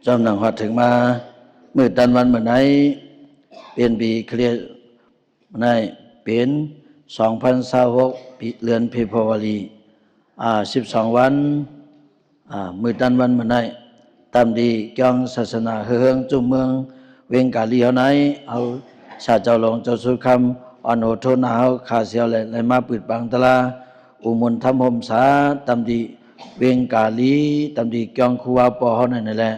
จำหนังหัดถึงมาเมื่อตันวันเมื่อไหนเปลี่ยนปีเคลียร์เมื่อไหนเป็น2026ปีเดือนเพฟวารี12 วันมือตันวันเมื่อไหนตามดีเกี่ยงศาสนาเฮืองจุ่มเมืองเวงกาลีเอาไหนเอาชาเจ้าหลงเจ้าสุคำอ่อนโอโทนาเฮาขาเสียวเลยมาปิดบังตลาอุมนทำหมสาตามดีเวงกาลีตามดีเกี่ยงคูวาปอเฮานั่นแหละ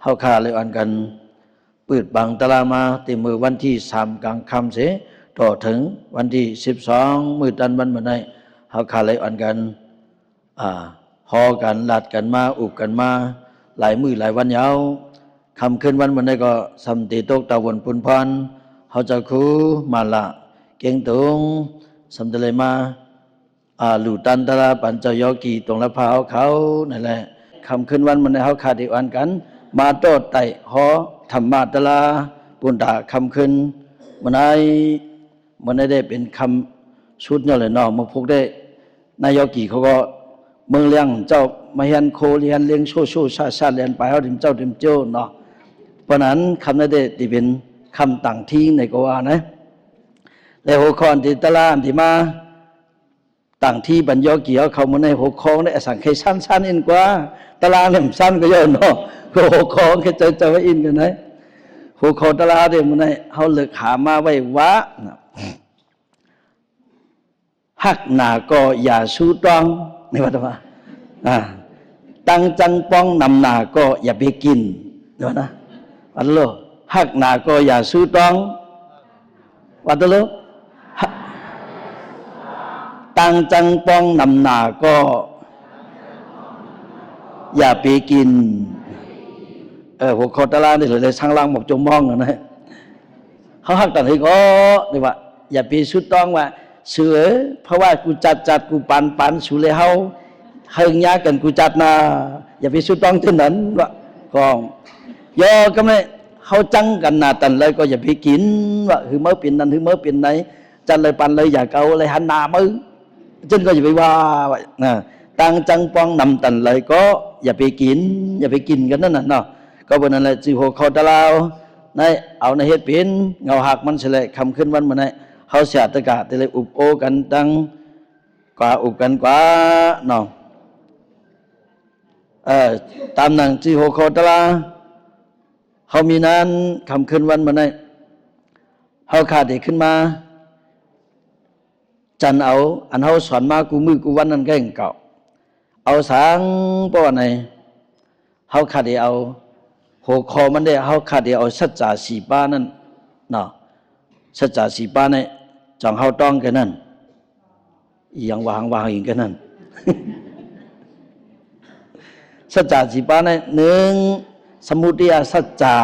เฮาขาเลยอ่อนกันปิดบังตลามาติมือวันที่3กลางค่ำเสต่อถึงวันที่12มือตันวันเมื่อไหนเฮาขาเลยอ่อนกันฮอกันลัดกันมาอุบกันมาหลายมื้อหลายวันยาวคำขึ้นวันใดก็สำติตกตะวันปุนพรเฮาจะคูมาละเก่งตุงสำตะเลยมาหลู่ตันตะลาปัญจโยกีตรงละพาวเขานั่นแหละคำขึ้นวันใดเฮาขาดอีกวันกันมาโตดไต่ฮอธรรมะตะลาปุนดาคำขึ้นมันได้เป็นคำชุดเนี่ยเลยเนาะมาพกได้นายกีเขาก็เมืองเลี้ยงเจ้ามาเฮียนโคเรียนเลี้ยงโชชาเรียนไปเขาถึงเจ้าถึงเจ้าเนาะเพราะนั้นคำนั้นได้ที่เป็นคำต่างที่ในกว่านะแล้วหัวข้อที่ตะลานที่มาต่างที่บรรยอกี่เขามาในหัวข้อได้สังเกตสั้นอินกว่าตะลานเนี่ยสั้นก็เยอะเนาะหัวข้อแค่เจอว่าอินกันนะหัวข้อตะลาเนี่ยมันในเขาเลือกหามาไว้วะหักหนาก็อย่าสู้ต้องในวัดว่าตั้งจังป้องนำหนาก็อย่าไปกินเดี๋ยวนะวัดโลหักหนาก็อย่าสู้ต้องวัดโลตั้งจังป้องนำหนาก็อย่าไปกินหัวข้อตารางนี่เลยช่างล่างหมกจมมองนะเขาหักตัดให้ก็นี่ว่าอย่าไปสู้ต้องว่าเสือเพราะว่ากูจัดกูปันสู่เลยเฮาเฮิงยากันกูจัดนาอย่าไปสู้ต้องที่นั้นว่ากองย่อก็ไม่เฮาจังกันนาตันเลยก็อย่าไปกินว่าคือเมื่อเป็นนั้นคือเมื่อเป็นไหนจัดเลยปันเลยอย่าเกาเลยหันหน้ามือจนก็อย่าไปว่านะตั้งจังป้องนำตันเลยก็อย่าไปกินกันนั่นน่ะเนาะก็บนนั้นแหละจีโหคอตะลาวในเอาในเฮ็ดเป็นเงาหักมันเฉลยคำขึ้นวันมื้อไหนเขาเสียตะกะแต่เลยอุบโอกันดังกว่าอุบกันกว่าเนาะตามหนังจีโฮโคตลาเขามีนั้นคำขึ้นวันมันได้เขาขาดเด็กขึ้นมาจันเอาอันเขาสอนมากูมือกูวันนั้นแก่งเก่าเอาสังป้อนไหนเขาขาดเด็กเอาโหคอมันได้เขาขาดเด็กเอาสัจจะสีป้านั่นเนาะสัจจะสีป้าเนี่ยจังเขาต้องกันนั่นอย่างวางอย่างกันนั่นสัจจะสีป้าเนี่ย1สมุทัยสัจจะ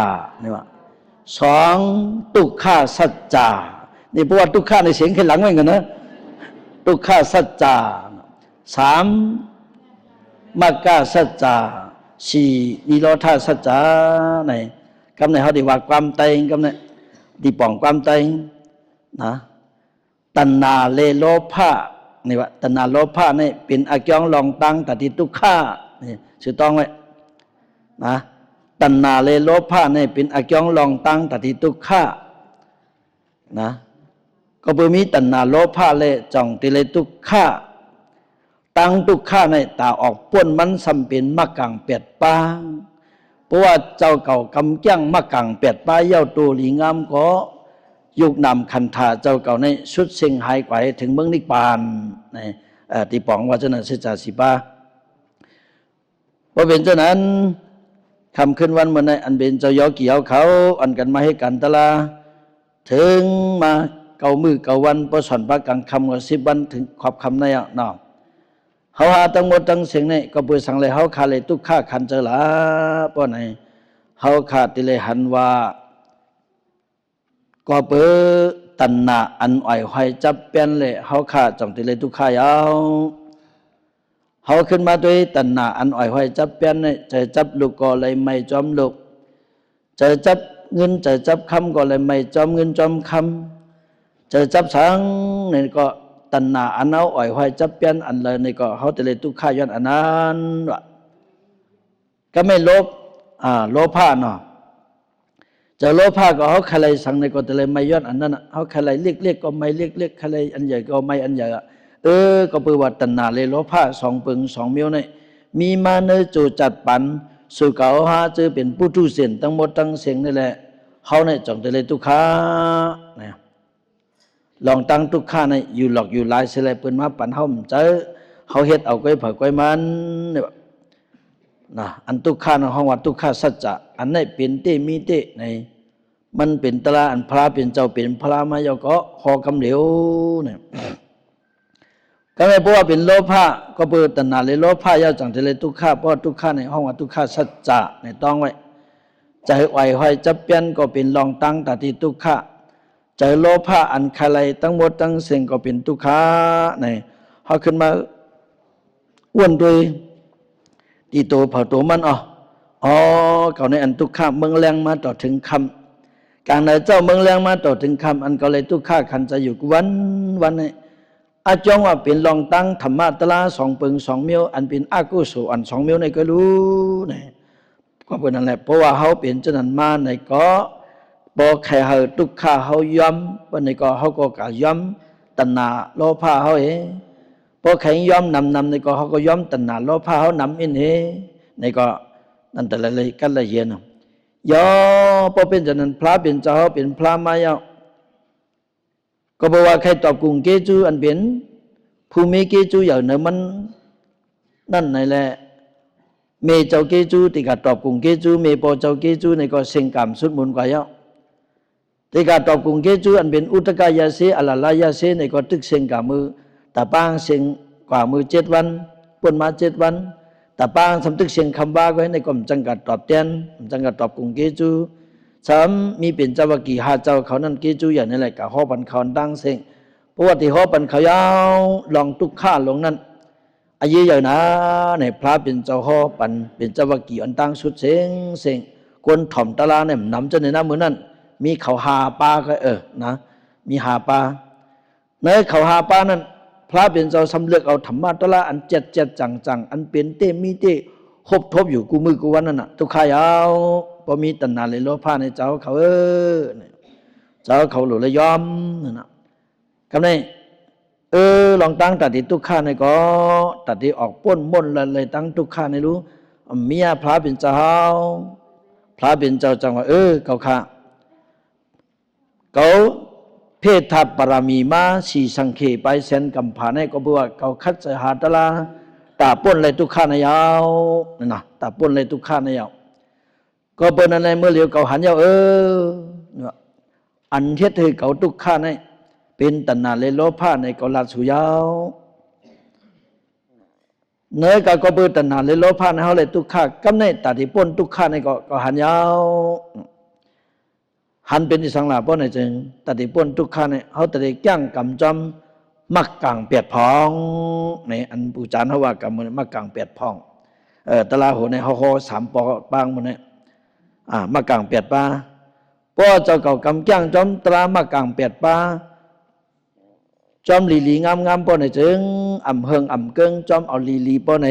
นี่ว่า2ทุกขสัจจะนี่เพราะว่าทุกขในเสียงขึ้นหลังไว้กันนะทุกขสัจจะ3มรรคสัจจะ4นิโรธาสัจจะไหนคำไหนเขาดีว่าความเต็งคำไหนดีป่องความเต็งนะตัณหาเลโลภะนี่ว่าตัณหาโลภะนี่เป็นอากยองลองตังตติทุกขะนี่ชื่อต้องไว้นะตัณหาเลโลภะนี่เป็นอากยองลองตังตติทุกขะนะก็บ่มีตัณหาโลภะเลจ่องติเลทุกขะตังทุกขะนี่ตาออกป้วนมันสำเป็นมะกังเป็ดปางเพราะว่าเจ้าเก่ากำจังมะกังเป็ดปลาเย้าตูหลีงามก็ยุคนำคันธาเจ้าเก่าในชุดเสียงหายไกวถึงเมืองนิพพานในตีป๋องว่าเจ้านั้นเสจาสีป้าเพราะเป็นเจ้านั้นคำขึ้นวันเมื่อในอันเป็นเจ้ายอเกี่ยวเขาอันกันมาให้กันตลาถึงมาเก่ามือเก่าวันประสอนประกังคำกับ10 วันถึงขอบคำในเนาะเขาหาทั้งหมดทั้งเสียงในก็เปิดสังเลยเขาขาดเลยทุกข้าขันเจอละป้อไหนเขาขาดติเลยหันว่าก็เปิดตัณหาอันอ่อยหอยจับเปลี่ยนเลยเขาขาดจังติเลยทุกข้ายาวเขาขึ้นมาด้วยตัณหาอันอ่อยหอยจับเปลี่ยนเนี่ยจะจับลูกก็เลยไม่จอมลูกจะจับเงินจะจับคำก็เลยไม่จอมเงินจอมคำจะจับสังเนี่ยก็ตัณหาอันเอาอ่อยหอยจับเปลี่ยนอันเลยนี่ก็เขาติเลยทุกข้าย้อนอันนั้นวะก็ไม่ลบ โลภะเนาะจะโลภะก็เขาใครสั่งในก็แต่เลยไม่ย้อนอันนั้นเขาใครเล็กๆก็ไม่เล็กๆใครอันใหญ่ก็ไม่อันใหญ่ก็เปิดว่าตัณหาเลยโลภะสองปึงสองมิ้วเนี่ยมีมาเนื้อจูจัดปันสู่เก่าหาเจอเป็นผู้ทุเสียนทั้งหมดทั้งเสียงนี่แหละเขาเนี่ยจงแต่เลยทุกขาเนี่ยลองตั้งทุกขาเนี่ยอยู่หลอกอยู่ลายเสลยเปิ้นมาปันเขาเจอเขาเฮ็ดเอาก้อยเผยก้อยมันเนี่ยนะอันทุกขาในห้องว่าทุกขาสัจจะอันนี้เป็นเตมีเตในมันเป็นตระอันพระเป็นเจ้าเป็นพระมาเยาก็คอกำเหลวเนี่ยก็ไม่เพราะว่าเป็นโลภะก็เปิดตัณหาเลยโลภะยาวจังแต่เลยทุกขาเพราะทุกขาในห้องว่าทุกขาสัจจะในต้องไว้ใจไหวห้อยจะเปลี่ยนก็เป็นลองตั้งแต่ที่ทุกขะใจโลภะอันใครทั้งหมดทั้งสิ่งก็เป็นทุกขะเนี่ยเขาขึ้นมาอ้วนด้วยที่ตัวเผาตัวมันเขาในอันทุกขะเมืองแรงมาต่อถึงคำการในเจ้าเมืองแรงมาต่อถึงคำอันก็เลยทุกขะขันจะอยู่วันเนี่ยอาจงว่าเป็นลองตั้งธรรมะตละสองปึงสองมิ้วอันเป็นอากุศลอันสองมิ้วในก็รู้เนี่ยก็เป็นนั่นแหละเพราะว่าเขาเป็นเจ้านั้นมาในก็บอกใครเขาทุกข้าเขาย้ำวันในก็เขาก็กะย้ำตัณหาโลภะเขาพอใครย้ำนำในก็เขาก็ย้ำตัณหาโลภะเขานำอินในก็นั่นแต่ละเลยกันละเอียดย่อพอเป็นเจ้านั้นพระเป็นเจ้าเป็นพระมาแล้วก็บอกว่าใครตอบกรุงเกจูอันเป็นภูมิเกจูอย่างนั้นมันนั่นไหนแหละเมเจ้าเกจูติกาตอบกรุงเกจูเมปอเจ้าเกจูในก็เสียงกรรมสุดมุนกว่าเยอะติกาตอบกรุงเกจูอันเป็นอุตกายาเสอลาลายาเสในก็ตึกเสียงกรรมมือตาปางเสียงกว่ามือ7 วันปนมา7 วันตาปางสำตึกเสียงคำว่าก็ในก็จังกัดตอบเตียนจังกัดตอบกรุงเกจูมีเป็นเจ้าวกีหาเจ้าเขานั่นเกจูอย่างนี้แหละกับห้อปันเขาดังเสียงเพราะว่าที่ห้อปันเขายาวลองทุกข้าลงนั้นอายุอย่างนะในพระเป็นเจ้าห้อปันเป็นเจ้าวกีอันตั้งสุดเสียงคนถ่อมตะลาเนี่ยนำจนในน้ำมือนั้นมีเขาหาปลาก็นะมีหาปลาในเขาหาปลานั้นพระเป็นเจ้าสำเร็จเอาธรรมะตะลาอันเจ็ดจังอันเป็นเตมีเตคบทบอยู่กูมือกูวันนั่นน่ะทุกข้ายาวพอมีตัณหาเลยโลภะในเจ้าเขาเจ้าเขาหลุดเลยยอมนั่นน่ะคำนี้ลองตั้งตัดที่ทุกข้าในก็ตัดที่ออกป้นม่นเลยตั้งทุกข้าในรู้เมียพระเป็นเจ้าพระเป็นเจ้าจังว่าเขาข้าเขาเพศทัพปรามีมาสีสังเขไปเซนกัมผาในก็บอกว่าเขาคัดจะหาตะลาตาป้นเลยทุกข้าในยาวนั่นน่ะตาป้นเลยทุกข้าในยาวก็เป็นอะไรเมื่อเหลียวเขาหันยาวอันเทียดให้เขาทุกข้าในเป็นตัณหาเลยโลภะในก็ลาสุยาวเนื้อก็เปิดตัณหาเลยโลภะในเขาเลยทุกข้ากำเนิดตัดที่ป้นทุกข้าในก็หันยาวหันเป็นที่สังลาป้นในจึงตัดที่ป้นทุกข้าในเขาตัดที่ย่างกำจอมมักกังเปียดพองในอันปูจานเขาว่ากำมันมักกังเปียดพองตลาหัวในเขา3 ปอปางมันเนี่ยมักกังเปียดปลาป้อเจ้าเก่ากำย่างจอมตรามักกังเปียดปลาจอมลีงามป้อไหนจึงเฮิงเกิงจอมเอาลีป้อไหน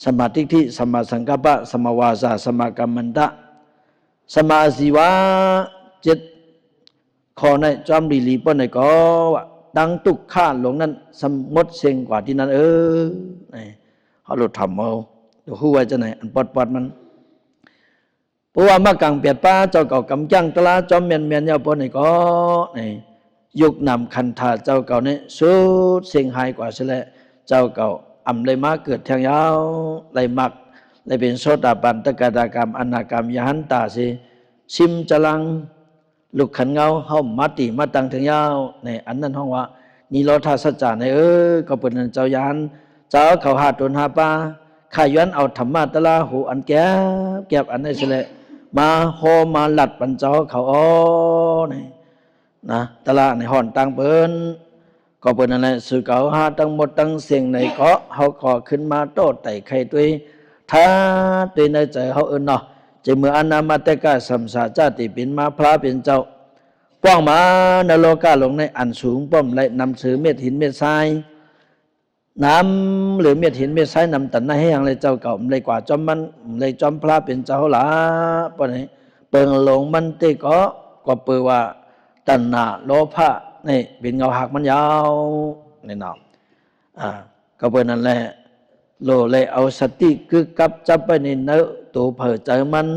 สมาธิที่สมาสังกัปปะสมาวาสาสมากัมมันตะสมาสีวะ7 ข้อในจอมลีป้อไหนก็ดังทุกข้าหลงนั้นสมมติเสียงกว่าที่นั้นเขาหลุดทำเอาดูคู่ไว้จะไหนอันปอดมันเพราะว่ามักกังเปียดป้าเจ้าเก่ากำจังตลาจอมเมียนยาวป้อไหนก็ยุคนำคันธาเจ้าเก่าเนี่ยสุดเสียงหายกว่าเสียแล้วเจ้าเก่าเลยมาเกิดแทงยาวเลยมักเลยเป็นโสดาบันตกตากรรมอนาคามยหันตาสิชิมจลังลุกขันเงาเฮามาติมาตังแทงยาวในอันนั้นห้องว่านิโรธาสัจจาในก็เป็นเจ้ายันเจ้าเขาหาตนหาปาข้าย้อนเอาธรรมะตะลาหูอันแก็บอันนี้เสียแล้วมาโฮมาหลัดปัญเจ้าเขานี่นะตลาดในห่อนตังเปิ้นก็เปิ้นนั่นแหละสื่อเก่าหาทั้งหมดทั้งเสียงในเกาะเฮาขอขึ้นมาโตไต่ไข่ตัวถ้าตัวในใจเฮาเนาะจะเมื่ออนามาตกะสัมสาจาติเป็นมาพระเป็นเจ้าป้องมานโลกาลงในอันสูงป้อมและนำสือเม็ดหินเม็ดทราย น้ำหรือเม็ดหินเม็ดทรายนำตันในให้ยังเลยเจ้าเก่าเลยกว่าจอมมันเลยจอมพระเป็นเจ้าหลาปะนี่เปิงหลงมันเตก็เปิดว่าตัณหาโลภะนี่เป็นเงาหักมันยาวนี่เนาะก็เป็นนั่นแหละโลเลยเอาสติคือกับจับไปในเนื้อตัวเผยใจมัน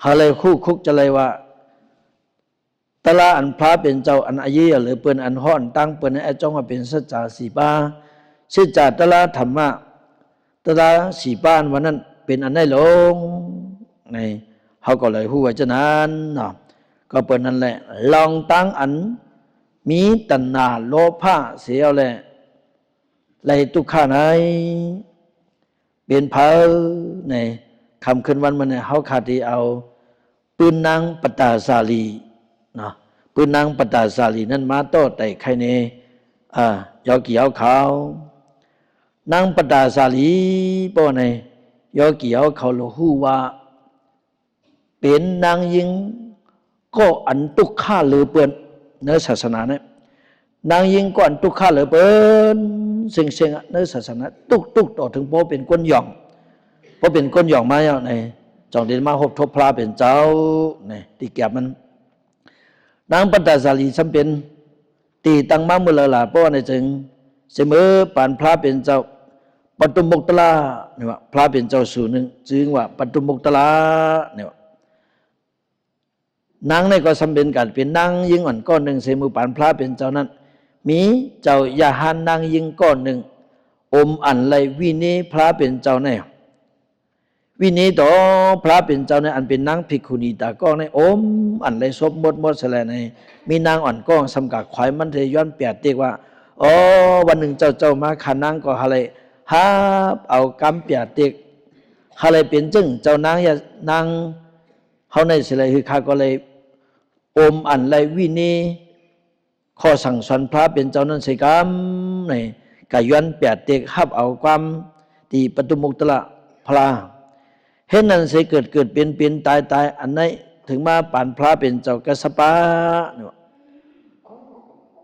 หาเลยคู่คุกจะเลยว่าตละอันพระเป็นเจ้าอันอายีหรือเปิ้นอันห้อนตั้งเปิ้นไอ้จ้องว่าเป็นสัจจะสีป้าสัจจะตละธรรมะตละสีป้านวันนั้นเป็นอันได้ลงในเขาก็เลยฮู้ว่าฉะนั้นเนาะก็เปิ้นนั่นแหละลองตั้งอันมีตัณหาโลภะเสียแหละไล่ทุกข์ไหนเป็นเพอในคำขึ้นวันมันเนี่ยเขาขาดที่เอาปืนนางปตาสาลีนะปืนนางปตาสาลีนั้นมาโต้แต่ใครเนี่ยยอกี่เอาเขานางปตาสาลีป้อในยอกี่เอาเขาเราฮู้ว่าเป็นนางยิงก็อันตุกข้าหรือเปือนเนื้อศาสนาเนี่ยนางยิงก็อันตุกข้าหรือเปือนเสียงเนื้อศาสนาตุกต่อถึงโปเป็นก้นหย่องเพราะเป็นก้นหย่องมาอย่างในจองเดินมาหบทบพระเป็นเจ้าเนี่ยตีแก็บมันนางปัตตาสาลีจำเป็นตีตั้งมาเมื่อละเพราะในจึงเสมอปานพระเป็นเจ้าปตุมุกตลาเนี่ยว่าพระเป็นเจ้าสู่หนึ่งจึงว่าปตุมุกตลาเนี่ยนางในก็จำเป็นกันเป็นนางยิงอ่อนก้อนหนึ่งเสมอปานพระเป็นเจ้านั้นมีเจ้ายาหันนางยิงก้อนหนึ่งอมอันไรวินีพระเป็นเจ้าในวินีต่อพระเป็นเจ้าในอันเป็นนางภิกขุณีตาก้องในอมอันไรซบหมดเสลในมีนางอ่อนก้องสำกัดควายมันเทย้อนเปียดเตียกว่าอ๋อวันหนึ่งเจ้ามาขานางก็อะไรฮาเอากำเปียดเตียกอะไรเป็นจึงเจ้านางอย่านางเขาในเสลคือข้าก็เลยอมอันไรวินีข้อสั่งสอนพระเป็นเจ้านั้นใส่กรรมในกาย้อนเปียดเตียกฮับเอาความตีปตุมุกตละพระเห็นนั้นเสเกิดเป็นตายอันไหนถึงมาป่านพระเป็นเจ้ากัสสปะ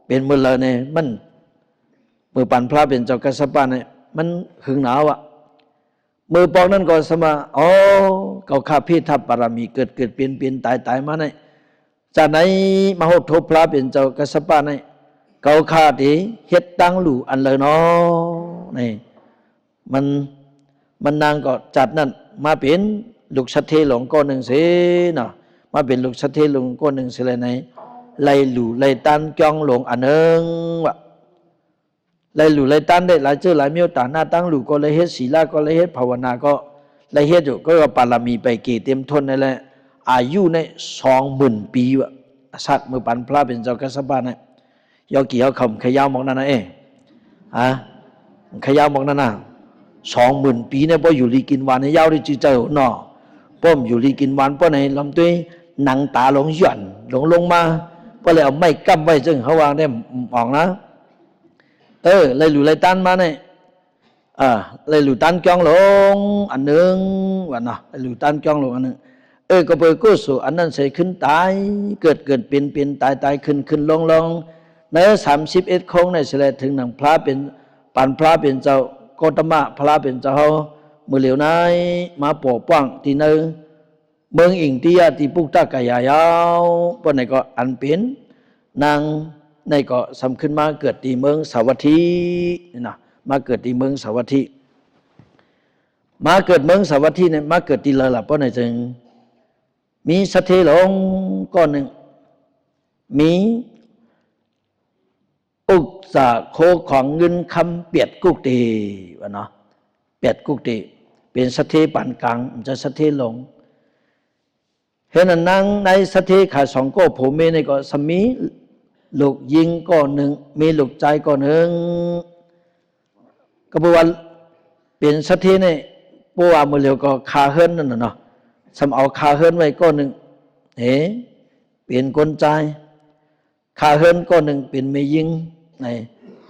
เป็นมือเลยเนี่ยมันมือป่านพระเป็นเจ้ากัสสปะเนี่ยมันหึงหนาวอ่ะมือปองนั้นก็สมาอ๋อเขาข้าพิทัพปรามีเกิดเป็นตายมาเนี่ยจากไหนมาหบทบพระเป็นเจ้ากัสสปะเนี่ยเขาข้าที่เฮ็ดตั้งหลู่อันเลยเนาะนี่มันนางก็จัดนั่นมาเป็นลูกชัดเทหลงก้อนหนึ่งเสียเนาะมาเป็นลูกชัดเทหลงก้อนหนึ่งเสียเลยไหนไล่หลู่ไล่ตันจ้องหลงอันหนึ่งวะไล่หลู่ไล่ตันได้หลายเจ้าหลายเมียวต่างหน้าตั้งหลู่ก็เลยเฮ็ดศีลาก็เลยเฮ็ดภาวนาก็เลยเฮ็ดอยู่ก็ปารามีไปเกเต็มทนนั่นแหละอายุใน20,000 ปีวะสัตว์มือปันพระเป็นเจ้ากัสสปะเนี่ยยอกี่เขาคำขยาวมองนั่นนะขยาวมองนั่นนะ20,000 ปีเนี่ยพออยู่ลีกินวันให้ยาวได้จีเจ้าเนาะป้อมอยู่ลีกินวันป้อในลำตัวหนังตาหลงหย่อนลงมาป้อเลยเอาไม้กั้มไว้จึงเขาวางได้ออกนะเลยหลู่เลยตันมาเนี่ยเลยหลู่ตันจ้องหลงอันหนึ่งวันน่ะเลยหลู่ตันจ้องหลงอันหนึ่งก็เปิดกู้สู่อันนั้นใส่ขึ้นตายเกิดเป็นตายขึ้นลงใน31 คงในเสลถึงหนังพระเป็นปันพระเป็นเจ้าโกตมะพระเป็นเจ้ามือเหลียวนายมาปกป้องที่เนื้อเมืองอิงที่ยาที่ปุกตะกายายาวปนในก็อันเป็นนางในก็สำขึ้นมาเกิดที่เมืองสาวัตถีนี่นะมาเกิดที่เมืองสาวัตถีมาเกิดเมืองสาวัตถีเนี่ยมาเกิดที่เลยล่ะเพราะในจึงมีสเทหลงก้อนหนึ่งมีอุกษาโคของเงินคำเปียดกุกตีวะเนาะเปียดกุกตีเป็นสเทปานกลางจะสเทหลงเห็นนางในสเทขาสองก็ผมเมในก็สมีลูกยิงก้อนหนึ่งมีลูกใจก้อนหนึ่งก็บอกว่าเป็นสเทเนี่ยปัวมือเหลียวก็คาเฮินนั่นเนาะสำเอาคาเฮินไว้ก้อนหนึ่งเป็นคนใจคาเฮินก้อนหนึ่งเป็นเมยิงใน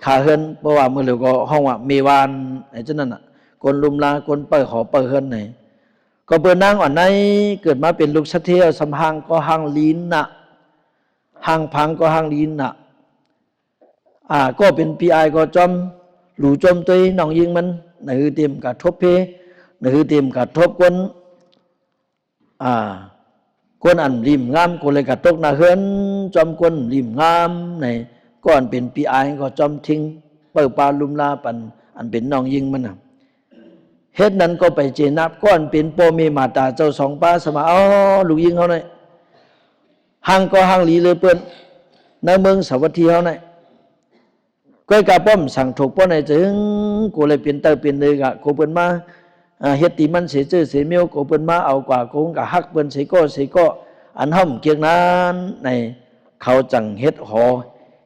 คาเฮินเพราะว่าเมื่อเหลียวก็ห้องว่าเมวานไอ้เจ้านั่นน่ะคนลุมลาคนเปิดหอเปิดเฮินไหนก็เปิดนางอ่อนในเกิดมาเป็นลูกสะเทียสำหังก็หังลีนน่ะหังพังก็หังลีนน่ะ ก็เป็นปีไอก็จอมหลู่จอมตัวน้องยิงมันในหือเตรียมกับทบเพในหือเตรียมกับทบคนคนอันริมงามคนเลยกับตกนาเฮือนจอมคนริมงามในก่อนเป็นปีไอก็จอมทิ้งเปิดปลาลุมลาปันอันเป็นน้องยิงมันเฮ็ดนั้นก็ไปเจนับก้อนเป็นโปเมมาตาเจ้าสองป้าสมาลูกยิงเขาเนี่ยห่างก็ห่างหลีเลยเปิ้นในเมืองสวัสดีเขาเนี่ยก้อยกาป้อมสั่งถูกป้อนในถึงกูเลยเปลี่ยนเตอเปลี่ยนเลยกะกูเปิ้นมาเฮ็ดตีมันเสียชื่อเสียเมียวกูเปิ้นมาเอากว่ากูกะฮักเปิ้นเสียก็อันห่มเกียงนั้นในเขาจังเฮ็ดหอ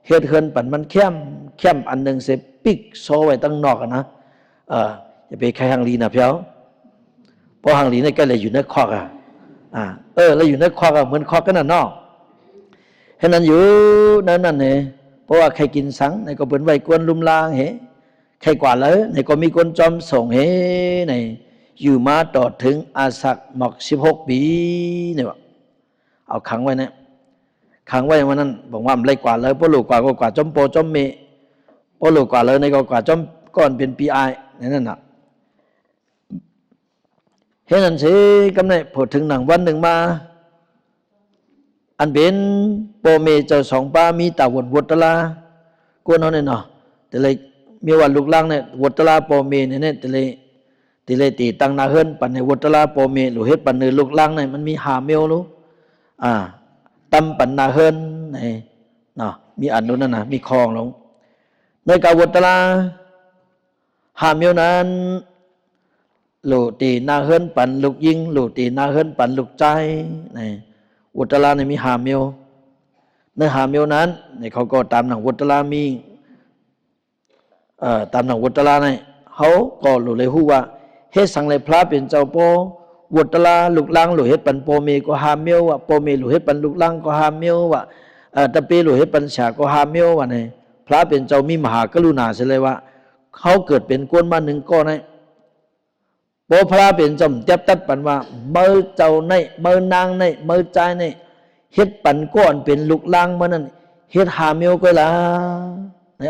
เฮ็ดเฮือนปั่นมันเข้มอันหนึ่งเสียปิกโซไว้ตั้งนอกนะจะไปใครฮังลีนะเพียวเพราะฮังลีนี่ก็เลยอยู่ในคอกแล้วอยู่ในคอกเหมือนคอกกันน่ะนอกเห็นนั้นอยู่นั่นเนี่ยเพราะว่าใครกินสังในก็เป็นไว้กวนลุมลางเหใครกว่าเลยในก็มีคนจอมส่งเหในอยู่มาต่อถึงอาสักหมอก16 ปีเนี่ยว่าเอาขังไว้เนี่ยขังไว้วันนั้นบอกว่ามันไล่กว่าเลยเพราะลูกกว่าก็กว่าจอมโปจอมเมเพราะลูกกว่าเลยในก็กว่าจอมก่อนเป็นปีไอนั่นน่ะเห็นนั่นสิกำเนิดพอถึงหนังวันหนึ่งมาอันเป็นโปเมเจ้าสองป้ามีตาวนวดตลากวนเขาเนี่ยเนาะแต่เลยมีวันลูกล่างเนี่ยวดตลาโปเมเนี่ยแต่เลยตีตังนาเฮิรนปันในวดตลาโปเมหรือเฮ็ดปันในลูกล่างเนี่ยมันมีหาเมลรู้ตำปันนาเฮิรนในเนาะมีอันนู้นนะมีคลองลงในกาวดตลาหาเมลนั้นหลูตีนาเฮิรนปันลูกยิงหลูตีนาเฮิรนปันลูกใจในอุตราในมีหาเมลในหาเมลนั้นในเขาก็ตามหนังอุตรามีตามหนังอุตราในเขาก็หลุดเลยฮู้ว่าเฮ็ดสังเลยพระเป็นเจ้าโปอุตราลูกลังหลุดเฮ็ดปันโปเมก็หาเมลว่าโปเมหลุดเฮ็ดปันลูกลังก็หาเมลว่าตะเปหลุดเฮ็ดปันฉาก็หาเมลว่าในพระเป็นเจ้ามีมหากรุณาเสียเลยว่าเขาเกิดเป็นก้นมาหนึ่งก้อนในโปพระเป็นจอมเจ็บตัดปันว่าเมื่อเจ้าในเมื่อนางในเมื่อใจในเฮ็ดปันก้อนเป็นลูกลังมันนั่นเฮ็ดหาเมลก็ละนี่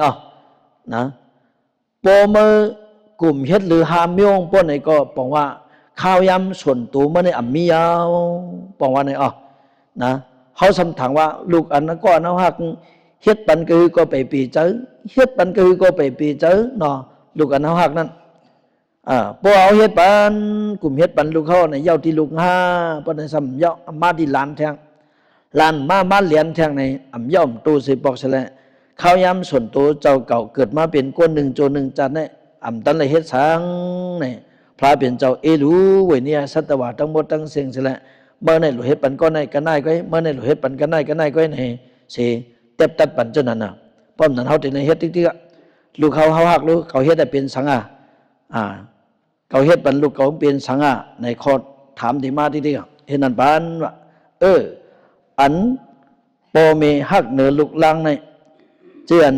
นะโปเมื่อกลุ่มเฮ็ดหรือหาเมลป้นไหนก็บอกว่าข้าวยำส่วนตัวมันในอ่ำมียาวบอกว่าไหนนะเขาสำถังว่าลูกอันนั้นก็เอาหักเฮ็ดปันก็ไปปีเจอเฮ็ดปันก็ไปปีเจอเนาะลูกอันเอาหักนั่นพอเอาเฮ็ดปันกลุ่มเฮ็ดปันลูกเขาในเย้าที่ลูก5ปนในซ้ำเย้ามาที่ลานแทงลานมาเหรียญแทงในอ่ำย่อมตูสิบอกซะแล้วข้าวยำส่วนตัวเจ้าเก่าเกิดมาเป็นก้นหนึ่งโจหนึ่งจันเนี่ยอ่ำตันเลยเฮ็ดสังเนี่ยพระเป็นเจ้าเอรูเวเนียสัตวะทั้งหมดทั้งเสียงซะแล้วเมื่อในหลุเฮ็ดปันก็ในกันได้ก็เมื่อในหลุเฮ็ดปันกันได้ในสิเต็บตัดปันเจ้านั้นน่ะป้อมนั้นเฮาที่ในเฮ็ดติ๊กๆลูกเขาหักลูกเขาเฮ็ดได้เป็นสังเขาเฮ็ดปันลูกเขาเป็นสังในข้อถามที่มาติ๊กๆเฮ็ดนั่นปานว่าอันโปเมหักเหนือลูกลังในเจือน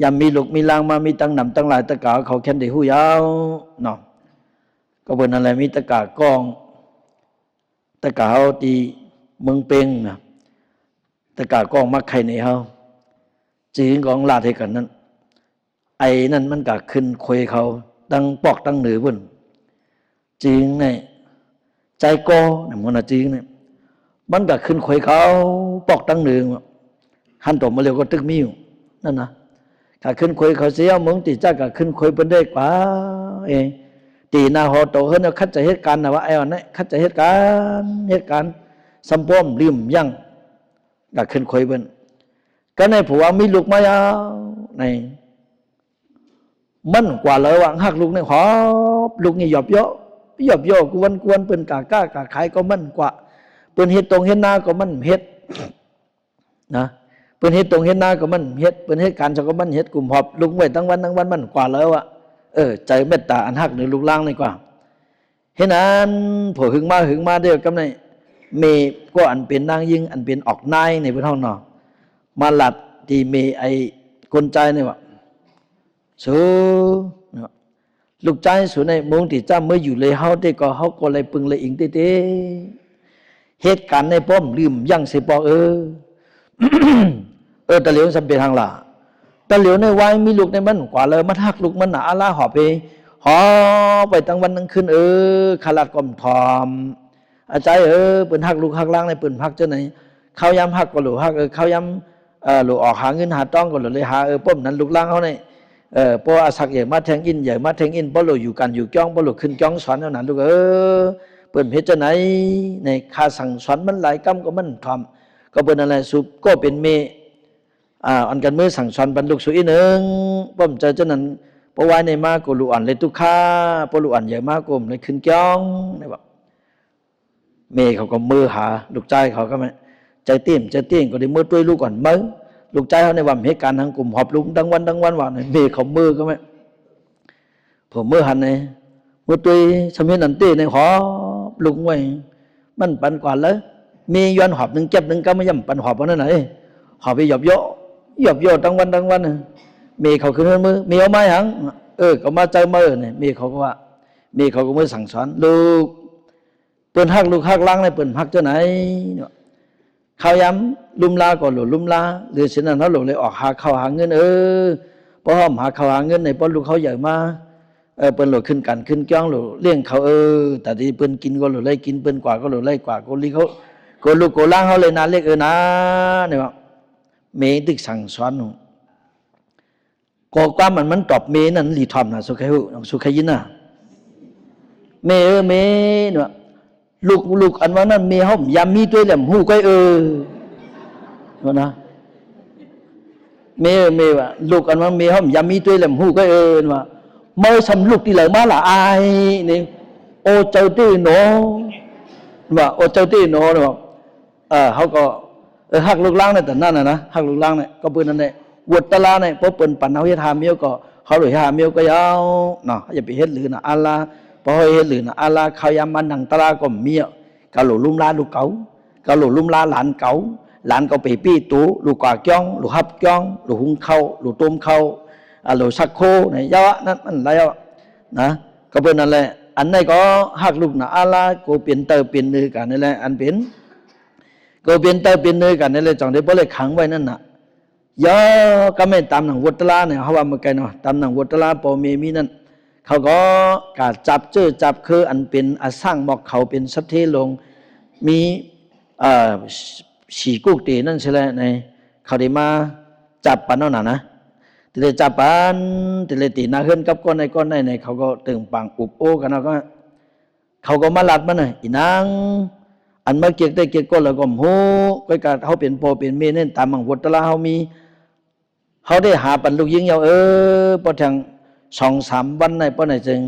ยามมีลูกมีลังมามีตั้งนำตั้งหลายตะกาเขาแค่นได้หู้ยาวเนาะก็เป็นอะไรมีตะกากองตะกาเฮาตีเมืองเป่งนะตะกากองมักไข่ในเฮาจีนของลาดให้กันนั้นไอ้นั่นมันก็ขึ้นคุยเขาตั้งปอกตั้งเหนือพุ่นจีนเนี่ยใจโกเนี่ยมันจีนเนี่ยมันก็ขึ้นคุยเขาปอกตั้งเหนือหันตัวมาเร็วก็ตึกมิ้วนั่นนะก็ขึ้นคุยเขาเสียมึงตีจ้าก็ขึ้นคุยเป็นได้กว่าตีนาหอโตเฮิรนคัดจะเหตุการณ์นะว่าไอ้วันนี้คัดจะเหตุการณ์สัมป้อมริมยั่งก็ขึ้นคุยเป็นก็ในผัวมีลูกมายาวในมันกว่าเลยว่าหักลูกในหอบลูกนี่หยอบเยอะกวนเป็นกากาขายก็มันกว่าเป็นเฮ็ดตรงเฮ็ดนาก็มันเฮ็ดนะเป็นเฮ็ดตรงเฮ็ดนาก็มันเฮ็ดเป็นเฮ็ดการก็มันเฮ็ดกลุ่มหอบลุงไว้ทั้งวันมันกว่าแล้วใจเมตตาอันหักหรือลูกล่างนี่กว่าเฮ็ดนั้นผัวหึงมาเดียวกับในเมก็อันเป็นนางยิงอันเป็นออกนายในพระท้องเนาะมาหลัดที่เมไอ้คนใจนี่ว่าสู้ลูกใจสู้ในมงที่จ้าเมื่ออยู่เลยเฮาได้ก็เฮาก็เลยปึงเลยอิงเต้เหตุการณ์ในป้อมลืมยั่งสิบอกตะเหลียวสัมเปทางล่ะ แต่เหลียวในวัยมีลูกในมันกว่าเลยมันหักลูกมันหนาละหอไปตั้งวันตั้งคืนขลัดกลมทอมอาจารย์เปิ่นหักลูกหักล่างในเปิ่นหักเจ้าไหนเขาย้ำหักก็หลูหักเขาย้ำหลูออกหาเงินหาต้องก็หลูเลยหาป้มนั้นลูกล่างเขาเนี่ยพออาศักใหญ่มาแทงอินใหญ่มาแทงอินพอหลูอยู่กันอยู่จ้องพอหลูขึ้นจ้องสอนเท่านั้นลูกเปิ่นเพชรเจ้าไหนในคาสั่งสอนมันหลายกำก็มันทอมก็เปิ่นอะไรสุก็เป็นเมอันกันมือสั่งสอนบรรลุสุอีหนึ่งป้อมเจอเจ้านั้นเพราะว่าในมากูลูอันเลยตุค่าพอลูอันใหญ่มากกูมเลยขึ้นจ้องนี่บอกเมย์เขาก็มือหาลูกใจเขาก็ไม่ใจเตี้ยมก็ได้มือตุ้ยลูกก่อนมือลูกใจเขาในวันเหตุการณ์ทางกลุ่มหอบลุงดังวันว่าเมย์เขามือก็ไม่ผมมือหันในมือตุ้ยสมัยนั้นตีในหอบลุงไว้มันปันกว่าเลยมีย้อนหอบหนึ่งเจ็บหนึ่งก็ไม่ย่ำปันหอบเพราะนั่นไหนหอบไปหยอบโยดังวันมีเขาขึ้นมือมีเอาไม้หังก็มาเจอมือเนี่ยมีเขาก็ว่ามีเขาก็มือสั่งสอนลูกเปิ้นหักลูกหักล้างในเปิ้นหักเจ้าไหนเขาย้ำลุมลาก่อนหลุดลุมลาหรือสินั้นเขาหลุดเลยออกหาเขาหาเงินพอหอมหาเขาหาเงินในป้อนลูกเขาใหญ่มาเปิ้นหลุดขึ้นกันขึ้นจ้องหลุดเลี้ยงเขาแต่ที่เปิ้นกินก็หลุดไล่กินเปิ้นกว่าก็หลุดไล่กว่าก็ลีเขาก็ลูกก็ล้างเขาเลยนะเรียกนะเนี่ยว่าเมย์ตึกสั่งสอนก็ความมันตอบเมย์นั่นหลีทอมนะสุขยินนะเมย์เนี่ยลูกอันว่านั่นเมย์เขายามีตัวแหลมหูก็นะเมย์ว่าลูกอันว่าเมย์เขายามีตัวแหลมหูก็ว่าเมื่อสำลูกที่เหลือมาละอายนี่โอเจ้าตีโนว่าโอเจ้าตีโนเนี่ยเขาก็หักลูกล้างเนี่ยแต่นั่นนะหักลูกล้างเนี่ยก็ปืนนั่นแหละวัดตะลาเนี่ยพอเปิ่นปั่นเอาเฮ็ดหาเมียวก็เขาหลุยหาเมียวก็ยาวเนาะอย่าไปเฮ็ดหรือนะอัลลาพอเฮ็ดหรือนะอัลลาเขายามันดังตะลาก็เมียกะหลุลุ่มลาลูกเก๋ากะหลุลุ่มลาหลานเก๋าหลานก็ไปปี้ตูลูกกว่าจ้องลูกฮับจ้องลูกหุงเข้าลูกต้มเข้าลูกสักโคเนี่ยยาวนั่นมันอะไรนะก็เป็นนั่นแหละอันนี้ก็หักลูกนะอัลลาก็เปลี่ยนเตอเปลี่ยนนือกันนี่แหละอันเป็นก็เปลี่ยนเตอเปลี่ยนนือกันนี่แหละจังได้บ่เลยขังไว้นั่นน่ะยอก็ไม่ตามหนังวัตลาเนี่ยเขาว่าเมื่อกี้เนาะตามหนังวัตลาปอเมมีนั่นเขาก็กาจับจับคืออันเป็นอสร้างบอกเขาเป็นสัตเทลงมีฉีกุกตีนั่นใช่ไหมในเขาได้มาจับปันนั่นนะแต่เลยจับปันแต่เลยตีนาเฮินกับก้อนในเขาก็ตึงปังอุบโอกันแล้วก็เขาก็มาลัดมันน่ะอีนางอันมาเกียกได้เกียกก้นแล้วก็โหก็การเขาเป็นโปเป็นเมนั่นตามหนังวัตลาเขามีเขาได้หาปันลูกยิงยาวพอทาง2-3 วันในป้อนไหนจึง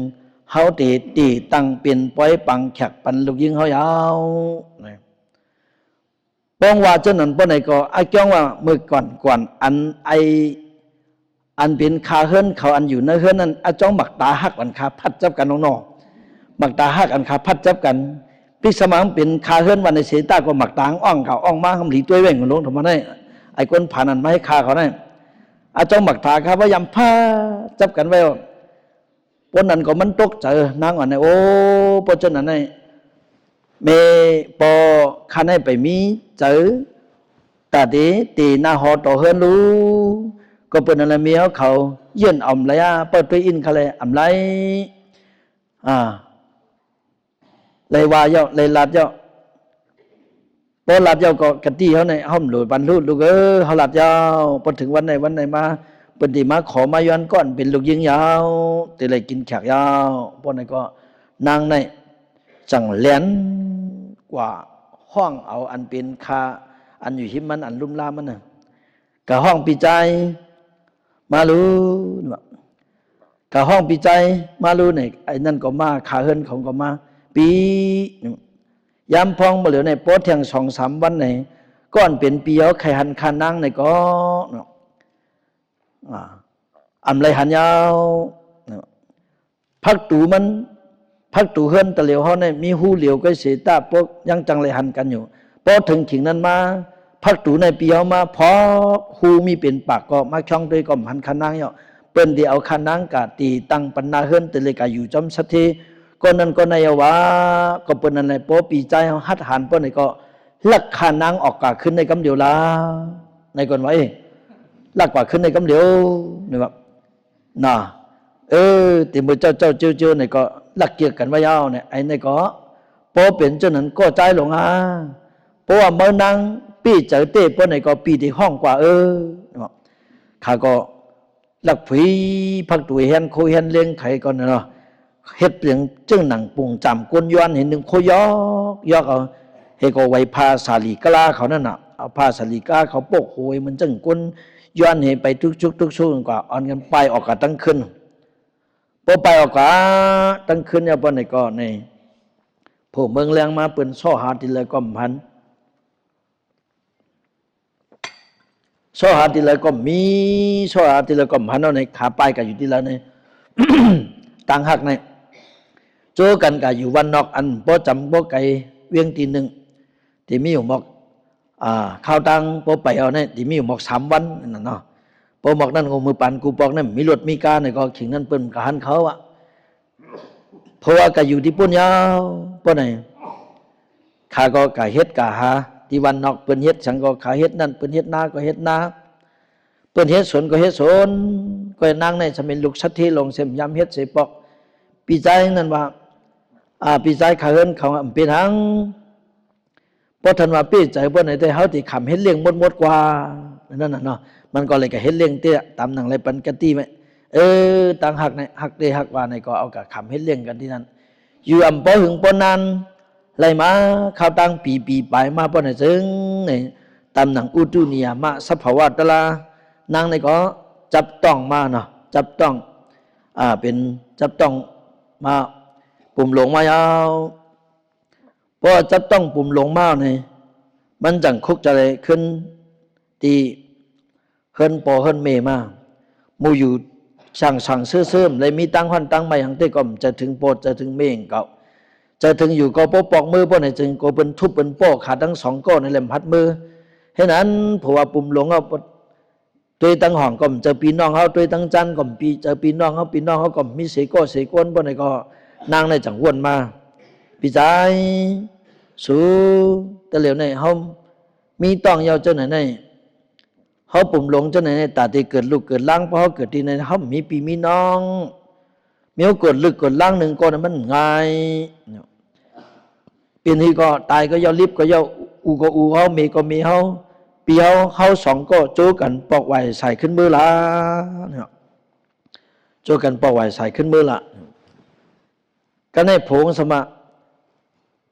เขาตีตั้งเปลี่ยนปล่อยปังแขกปันลูกยิงเขายาวป้องว่าเจ้าหนันป้อนไหนก็ไอ้จ้องว่าเมื่อก่อนอันเป็นคาเฮิรนเขาอันอยู่ในเฮิรนนั้นไอ้จ้องหมักตาหักอันคาพัดจับกันน้องๆหมักตาหักอันคาพัดจับกันพิสมังเป็นคาเฮิรนวันในเสตาก็หมักตาอ่องเขาอ่องมาคำหลีตัวเว่งของลงทำไมได้ไอ้คนผ่านอันไม่ให้คาเขาได้อาจารย์หมักถาครับว่ายำผ้าจับกันไว้ปนนั้นก็มันตกเจอนางอ่อนเนี่ยโอ้ปนจนนั้นเนี่ยเมปอคันให้ไปมีเจอแต่ตีนาหอต่อเฮิรนรู้ก็เป็นอะไรมีเขาเยื่นอ่อมเลยเปิดตัวอินเขาเลยอ่ำไรเลยว่าเยาะเลยลาดเยาะพอลาดเยาะก็กะตี้เขาในห้องหลุดบรรลุลูกเขาลาดเยาะพอถึงวันไหนมาปฏิมาขอมาย้อนก้อนเป็นลูกยิงยาวแต่เลยกินแขกยาวพวกนั้นก็นางในจังเลียนกว่าห้องเอาอันเป็นคาอันอยู่หิมมันอันลุ่มลามันน่ะกับห้องปีใจมารู้กับห้องปีใจมารู้เนี่ยไอ้นั่นก็มาขาเฮิรนของก็มาปียามพองมาเหลือในโป๊ะเทียง2-3 วันในก้อนเป็นปีเอาไข่หันคานั่งในก็อันไรหันยาวพักตูเฮิรนตะเหลียวเขาเนี่ยมีหูเหลียวก็เสียตาพวกยังจังไรหันกันอยู่พอถึงถิ่งนั้นมาพักตูในปีเอามาพอหูมีเป็นปากก็มาช่องด้วยก็หันคานั่งเนาะเป็นเดียวเอาคานั่งกะตีตั้งปันนาเฮิรนตะเลยกะอยู่จำสักทีก็นั่นก็ในว่าก็เป็นอะไรโป๊ปีใจเขาหัดหันเปิ้นก็ลักขานังออกกาขึ้นในกำเดียวละในก่อนไว้ ลักกว่าขึ้นในกำเดียวนี่ว่าน่ะที่มือเจ้าเจ้าเนี่ยก็ลักเกียกกันว่ายาวเนี่ยไอ้เนี่ยก็พอเป็นเจ้านั้นก็ใจหลงเพราะว่าเมื่อนั่งปีเจอเต้ปนเนี่ยก็ปีที่ห้องกว่าข้าก็ลักผีพักตัวเห็นโคเห็นเลี้ยงไข่ก่อนเนาะเฮ็ดเพียงจึงหนังปุ่งจำกวนย้อนเห็นหนึ่งโคยอกเอาเฮก็ไว้พาสาลีกะลาเขานั่นน่ะเอาพาสาลีกาเขาโปกโวยมันจึงกวนย้อนเห็นไปทุกช่วงกว่าอ่อนกันไปออกกันตั้งขึ้นพอไปออกกันตั้งขึ้นเนี่ยปนเนี่ยก็ในผู้เมืองแรงมาเปิ้นซ้อหาทีละก้อมพันซ้อหาทีละก้อมมีซ้อหาทีละก้อมพันเอาในขาไปกันอยู่ที่แล้วใน ต่างหักในโจกันกับอยู่วันนอกอันบ่จำบ่ไกลเวียงตีหนึ่งที่มีอยู่บอกข้าวตังพอไปเอาเนี่ยที่มีอยู่บอก3 วันนั่นเนาะพอบอกนั่นก็มือปั่นกูบอกนั่นมีรถมีการเนี่ยก็ขิงนั่นเปิ้นกะหันเขาอะเพราะว่าก็อยู่ที่ปุ่นยาวปุ่นไหนข้าก็กะเฮ็ดกะหาที่วันนอกเปิ้นเฮ็ดฉันก็ข้าเฮ็ดนั่นเปิ้นเฮ็ดนาก็เฮ็ดนาเปิ้นเฮ็ดสวนก็เฮ็ดสวนก็นั่งในสมัยลูกสัตที่ลงเสมยำเฮ็ดเสปอกปีใจนั่นว่าปีใจข้าเอิ้นเขาเป็นหังพอทันว่าปีใจเปิ้นไหนแต่เฮาที่ขำเฮ็ดเลี้ยงหมดกว่านั่นน่ะเนาะมันก็เลยก็เฮ็ดเลี้ยงเตี้ยตามหนังไรปันกะตี้ไหมต่างหักในหักเดหักว่าในก็เอากับขำเฮ็ดเลี้ยงกันที่นั่นอยู่อำเภอหึงปนนั้นไรมาข้าวตังปีไปมาปนไหนซึ่งในตามหนังอุตุนิยามะสัพพวะตะลานางในก็จับต้องมาเนาะจับต้องเป็นจับต้องมาปุ่มหลงมายาวพอจับต้องปุ่มหลงมาเนี่ยมันจังคุกจะเลยขึ้นตีเฮินปอเฮินเมมามูอยู่สั่งเสื่อมเลยมีตั้งหันตั้งไม่หังเตก่อมจะถึงโปดจะถึงเมงเก่าจะถึงอยู่ก็ปอกมือป้อนไหนจึงก็เป็นทุบเป็นโปขาทั้ง2ก้อนในเล่มพัดมือเห็นนั้นผัวปุ่มหลงเอาตัวตั้งห่องก่อมเจอปีน้องเขาตัวตั้งจันก่อมปีเจอปีน้องเขาก่อมมีเสก้เสก้นป้อนไหนก็นางในจังวนมาปีใจสู้แต่เหลียวในเขามีต้องยาวเจ้าไหนในเขาปุ่มหลงเจ้าไหนในตาที่เกิดลูกเกิดล่างเพราะเขาเกิดที่ในเขามีปีมีน้องมีเขาเกิดลึกเกิดล่างหนึ่งก็มันง่ายปีนี้ก็ตายก็ยาวลิบก็ยาวอูก็อูเขามีก็มีเขาปีเขา2ก็โจกันปอกไหวใส่ขึ้นมือละเนี่ยโจกันปอกไหวใส่ขึ้นมือละก็ในผงสมะ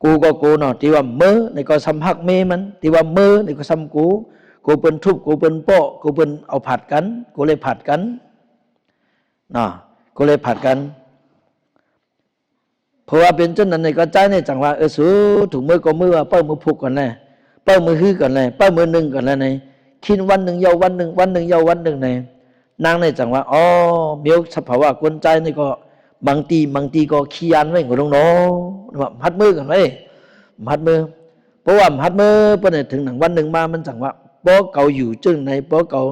กูก็กูเนาะที่ว่ามือในก็ซ้ำหักเมมันที่ว่ามือในก็ซ้ำกูเป็นทุบกูเป็นโป้กูเป็นเอาผัดกันกูเลยผัดกันเนาะกูเลยผัดกันเพราะว่าเป็นจนนั้นในก็ใจในจังว่าสู้ถุงมือก็มือว่าเป้ามือผูกก่อนเลยเป้ามือฮื้อก่อนเลยเป้ามือหนึ่งก่อนเลยในคิดวันหนึ่งยาววันหนึ่งยาววันหนึ่งในนางในจังว่าเมียวสภาวะกวนใจในก็บางทีก็ขี้ยันไว้กับน้องๆว่ามัดมือกันไว้มัดมือเพราะว่ามัดมือพอเนี่ยถึงหนังวันหนึ่งมามันจังว่าป้อเก่าอยู่จึงในป้อเก่า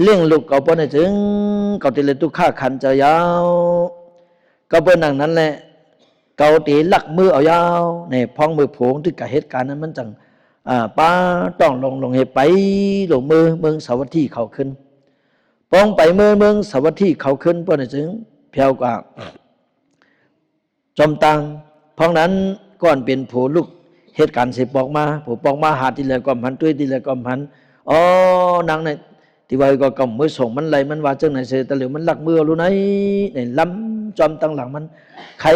เลี้ยงลูกเก่าป้อเนี่ยถึงเก่าตีเลยตุกข้าขันจะยาวก็เป็นหนังนั้นแหละเก่าตีหลักมือเอายาวในพ้องมือโผงที่กับเหตุการณ์นั้นมันจังป้าต้องลงเหตุไปลงมือเมืองสาวัตถีเขาขึ้นป้องไปเมืองสาวัตถีเขาขึ้นป้อเนี่ยถึงเพียวกว่าจอมตังเพราะนั้นก่อนเป็นผู้ลูกเหตุการณ์เสปอกมาผู้ปอกมาหาทีละกอมพันตุ้ยทีละกอมพันนางในที่ว่าก็กำมือส่งมันไหลมันว่าจังไหนเสตะเหลียวมันหลักมือรู้ไหนในล้ำจอมตังหลังมันใคร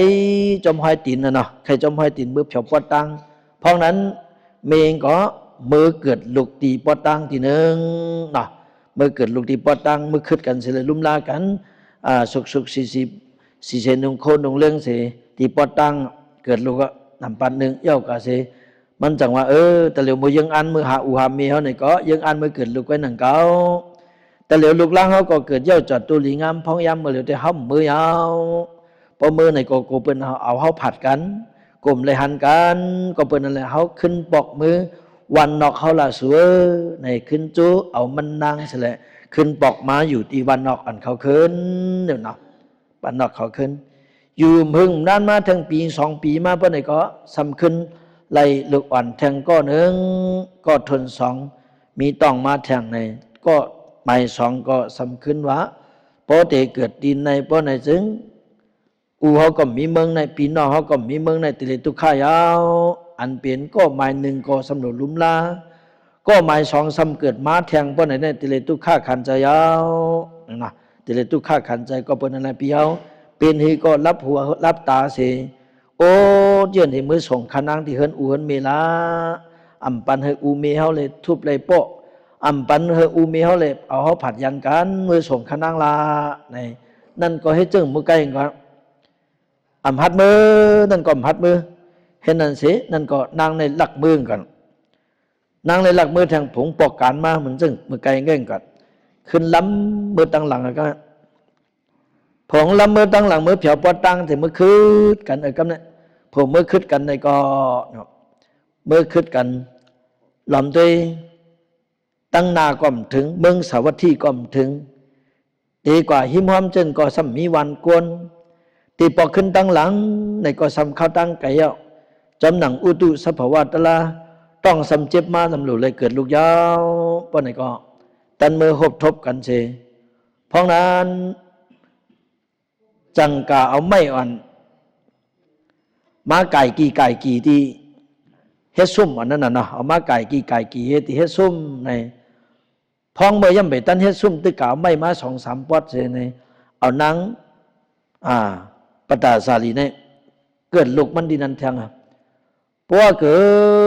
จอมห้อยตีนนะเนาะใครจอมห้อยตีนมือเผียวปอดตังเพราะนั้นเมงก็มือเกิดลูกตีปอดตังทีหนึ่งเนาะมือเกิดลูกตีปอดตังมือขึ้นกันเสเลยลุ่มลากันสุกสี่เซนหนึ่งโคนหนึ่งเรื่องเสตีปอดตังเกิดลูกก็นำปันหนึ่งเย้ากาเสมันจังว่าแต่เหลียวมือยังอันมือหาอูหามีเขาเนี่ยก็ยังอันมือเกิดลูกไว้หนังเก่าแต่เหลียวลูกล่างเขาก็เกิดเย้าจอดตัวหลีงามพ้องยำมือเหลียวแต่ห้ำมือยาวพอมือในก็เป็นเอาเขาผัดกันกลมเลยหันกันก็เป็นอะไรเขาขึ้นปอกมือวันนอกเขาละสวยในขึ้นจูเอามันนางเสละขึ้นปอกมาอยู่ที่วันนอกอันเขาขึ้นเดี๋ยวนับวันนอกเขาขึ้นอยู่พึ่งด้านมาทั้งปี2 ปีมาเพื่อนไหนก็สำคัญไล่ลูกอ่อนแทงก็1ก็ทน2มีต้องมาแทงในก็ หมายสองก็สำคัญว่าพอเตเกิดดินในพอในจึงอูเขาก็มีเมืองในปีนอเขาก็มีเมืองในติเลตุขายาวอันเปลี่ยนก็หมายหนึ่งก็สำหรับลุมลาก็หมายสองสำเกิดม้าแทงพอในในติเลตุขาขันใจยาวนะติเลตุขาขันใจก็เป็นอะไรปีเอาเป็นฮีก็รับหัวรับตาเสโอ้เยื่นให้มือส่งขนังที่เฮินอูเฮินเมลาอำปันให้อูเมเฮาเลยทุบเลยโปะอำปันให้อูเมเฮาเลยเอาเขาผัดยันกันมือส่งขนังลาในนั่นก็ให้จึงมือไกลก่อนอำพัดมือนั่นก็พัดมือเห็นนั่นสินั่นก็นางในหลักมือกันนางในหลักมือทางผงปอกการมาเหมือนจึงมือไกลเง่งกันขึ้นล้ำมือตั้งหลังก็ผงล้ำมือตั้งหลังมือเผียวปอตั้งถึงมือคืดกันกันเนี่ยผมมือคืดกันในก็มือคืดกันหล่อมด้วยตั้งนาก่อมถึงเมืองสาวัตถีก่อมถึงดีกว่าหิมหอมเจนก็สัมมีวันกวนตีปอกขึ้นตั้งหลังในก็สัมเข้าตั้งไก่เยาจำหนังอุตุสภาวะตะลาต้องสัมเจ็บมาลำหลุเลยเกิดลูกยาวป้อนในก็ตันมือหบทบกันเชเพราะนั้นจังกาเอาไม่อ่อนมาไก่กี่ที่เฮ็ดซุ่มอันนั้นน่ะเนาะเอามาไก่กี่เฮ็ดที่เฮ็ดซุ่มในพองเมื่อย่ำไปตันเฮ็ดซุ่มตึกกาไม่มา2-3ปอดเชในเอานังปตาสาลีเนี่ยเกิดลูกมันดินันแทงอ่ะเพราะว่าเกิ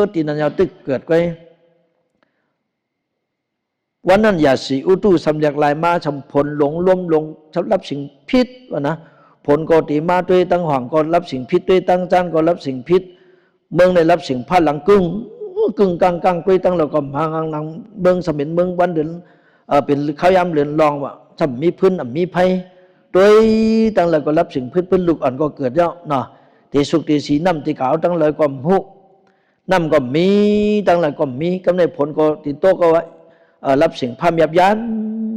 ดดินันยาวตึกเกิดไว้วันนั้นอย่าสีอุตุสำยักลายมาชำผลหลงล้มลงชำรับสิ่งพิษวะนะผลก็ตีมาด้วยตั้งห่างก็รับสิ่งพิษด้วยตั้งจานก็รับสิ่งพิษเมืองได้รับสิ่งพัดหลังกึ่งกลางด้วยตั้งเราก็หางนังเมืองสมินเมืองวันเดือนเป็นข้าวยามเรือนรองว่าถ้ามีพื้นมีภัยโดยตั้งเราก็รับสิ่งพื้นลูกอ่อนก็เกิดแล้วเนาะที่สุขที่สีน้ำที่ขาวตั้งเลยก็หุน้ำก็มีตั้งเลยก็มีกำเนิดผลก็ติดโตก็ว่ารับสิ่งพาม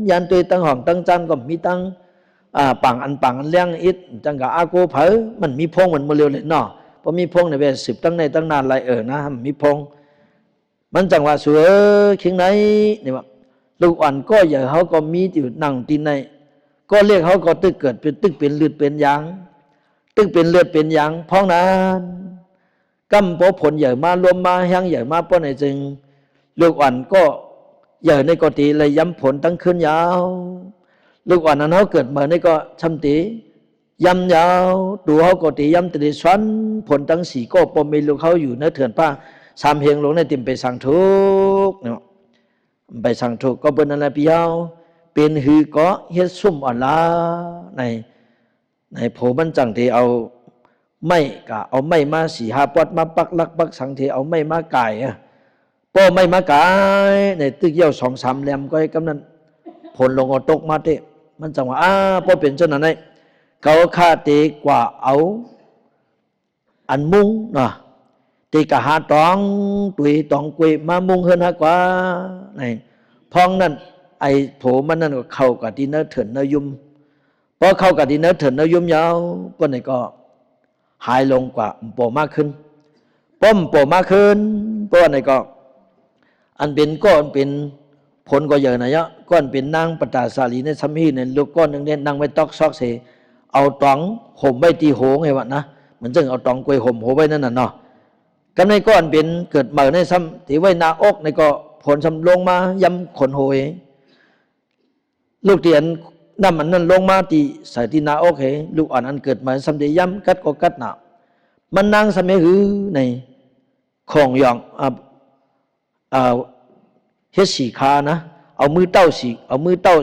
ยันตัวตั้งห่องตั้งจานก็มีตั้งปังอันเลี้ยงอิดจังกะอาโกเผอมันมีพงเหมือนโมเรลเลยเนาะพอมีพงในเวล10ตั้งในตั้งนานไรนะมีพงมันจังว่าสวยคิงไหนนี่ว่าลูกอ่อนก็อย่าเขาก็มีอยู่นั่งตีในก็เรียกเขาก็ตึกเกิดเป็นตึกเป็นเลือดเป็นยางตึกเป็นเลือดเป็นยางเพราะนั้นกำพอผลใหญ่มารวมมาแห้งใหญ่มาป้อนในจึงลูกอ่อนก็ใหญ่ในกติเลยย้ำผลตั้งขึ้นยาวลูกอ่อนนั้นเขาเกิดมาในก็ชำตีย้ำยาวดูเขากติย้ำตีสวนผลตั้ง4ก็ปมมีลูกเขาอยู่เนื้อเถื่อนป้าสามเพียงลงในติมไปสั่งทุกเนาะไปสั่งทุกก็เป็นอะไรพี่เอาเป็นหือก็เฮ็ดซุ่มอ่อนล้าในโผมันจังที่เอาไม่กะเอาไม่มา4-5ปอดมาปักลักปักสังที่เอาไม่มาไก่ป้อไม่มาไก่ในตึกเยี่ยว2-3แหลมก็กำนั้นผลลงเอาตกมาเตะมันจังว่าป้อเป็นเจ้านั้นเขาฆ่าตีกว่าเอาอันมุงเนาะตีกะหาตองตุยตองกุยมามุงเฮินฮะกว่าในพ้องนั้นไอ้โผมันนั่นก็เข้ากับที่เนื้อเถินเนื้อยุ่มพอเข้ากับที่เนื้อเถินเนื้อยุ่มยาวก็ไหนก็หายลงกว่าโปมากขึ้นป้อมโปมากขึ้นเพราะไหนก็อันเป็นก้อนเป็นผลก็เยอะนะยะก้อนเป็นนางปตาสาลีในสมีในลูกก้อนหนึ่งเนี่ยนางไว้ตอกซอกเสเอาตองห่มไว้ตีโหงไงวะนะเหมือนจึงเอาตองกวยห่มโหไว้นั่นน่ะเนาะกันในก้อนเป็นเกิดเหมือในซ้ำที่ไว้นาอกในก็ผลซ้ำลงมาย้ำขนโหยลูกเตียนน้ำมันนั่นลงมาตีใส่ที่นาอกเหลูกอ่อนอันเกิดมาซ้ำที่ย้ำกัดก็กัดหนามันนางสมัยหือในของยองเฮ็ดสีขานะเอามือเต้าสีเอามือเต้า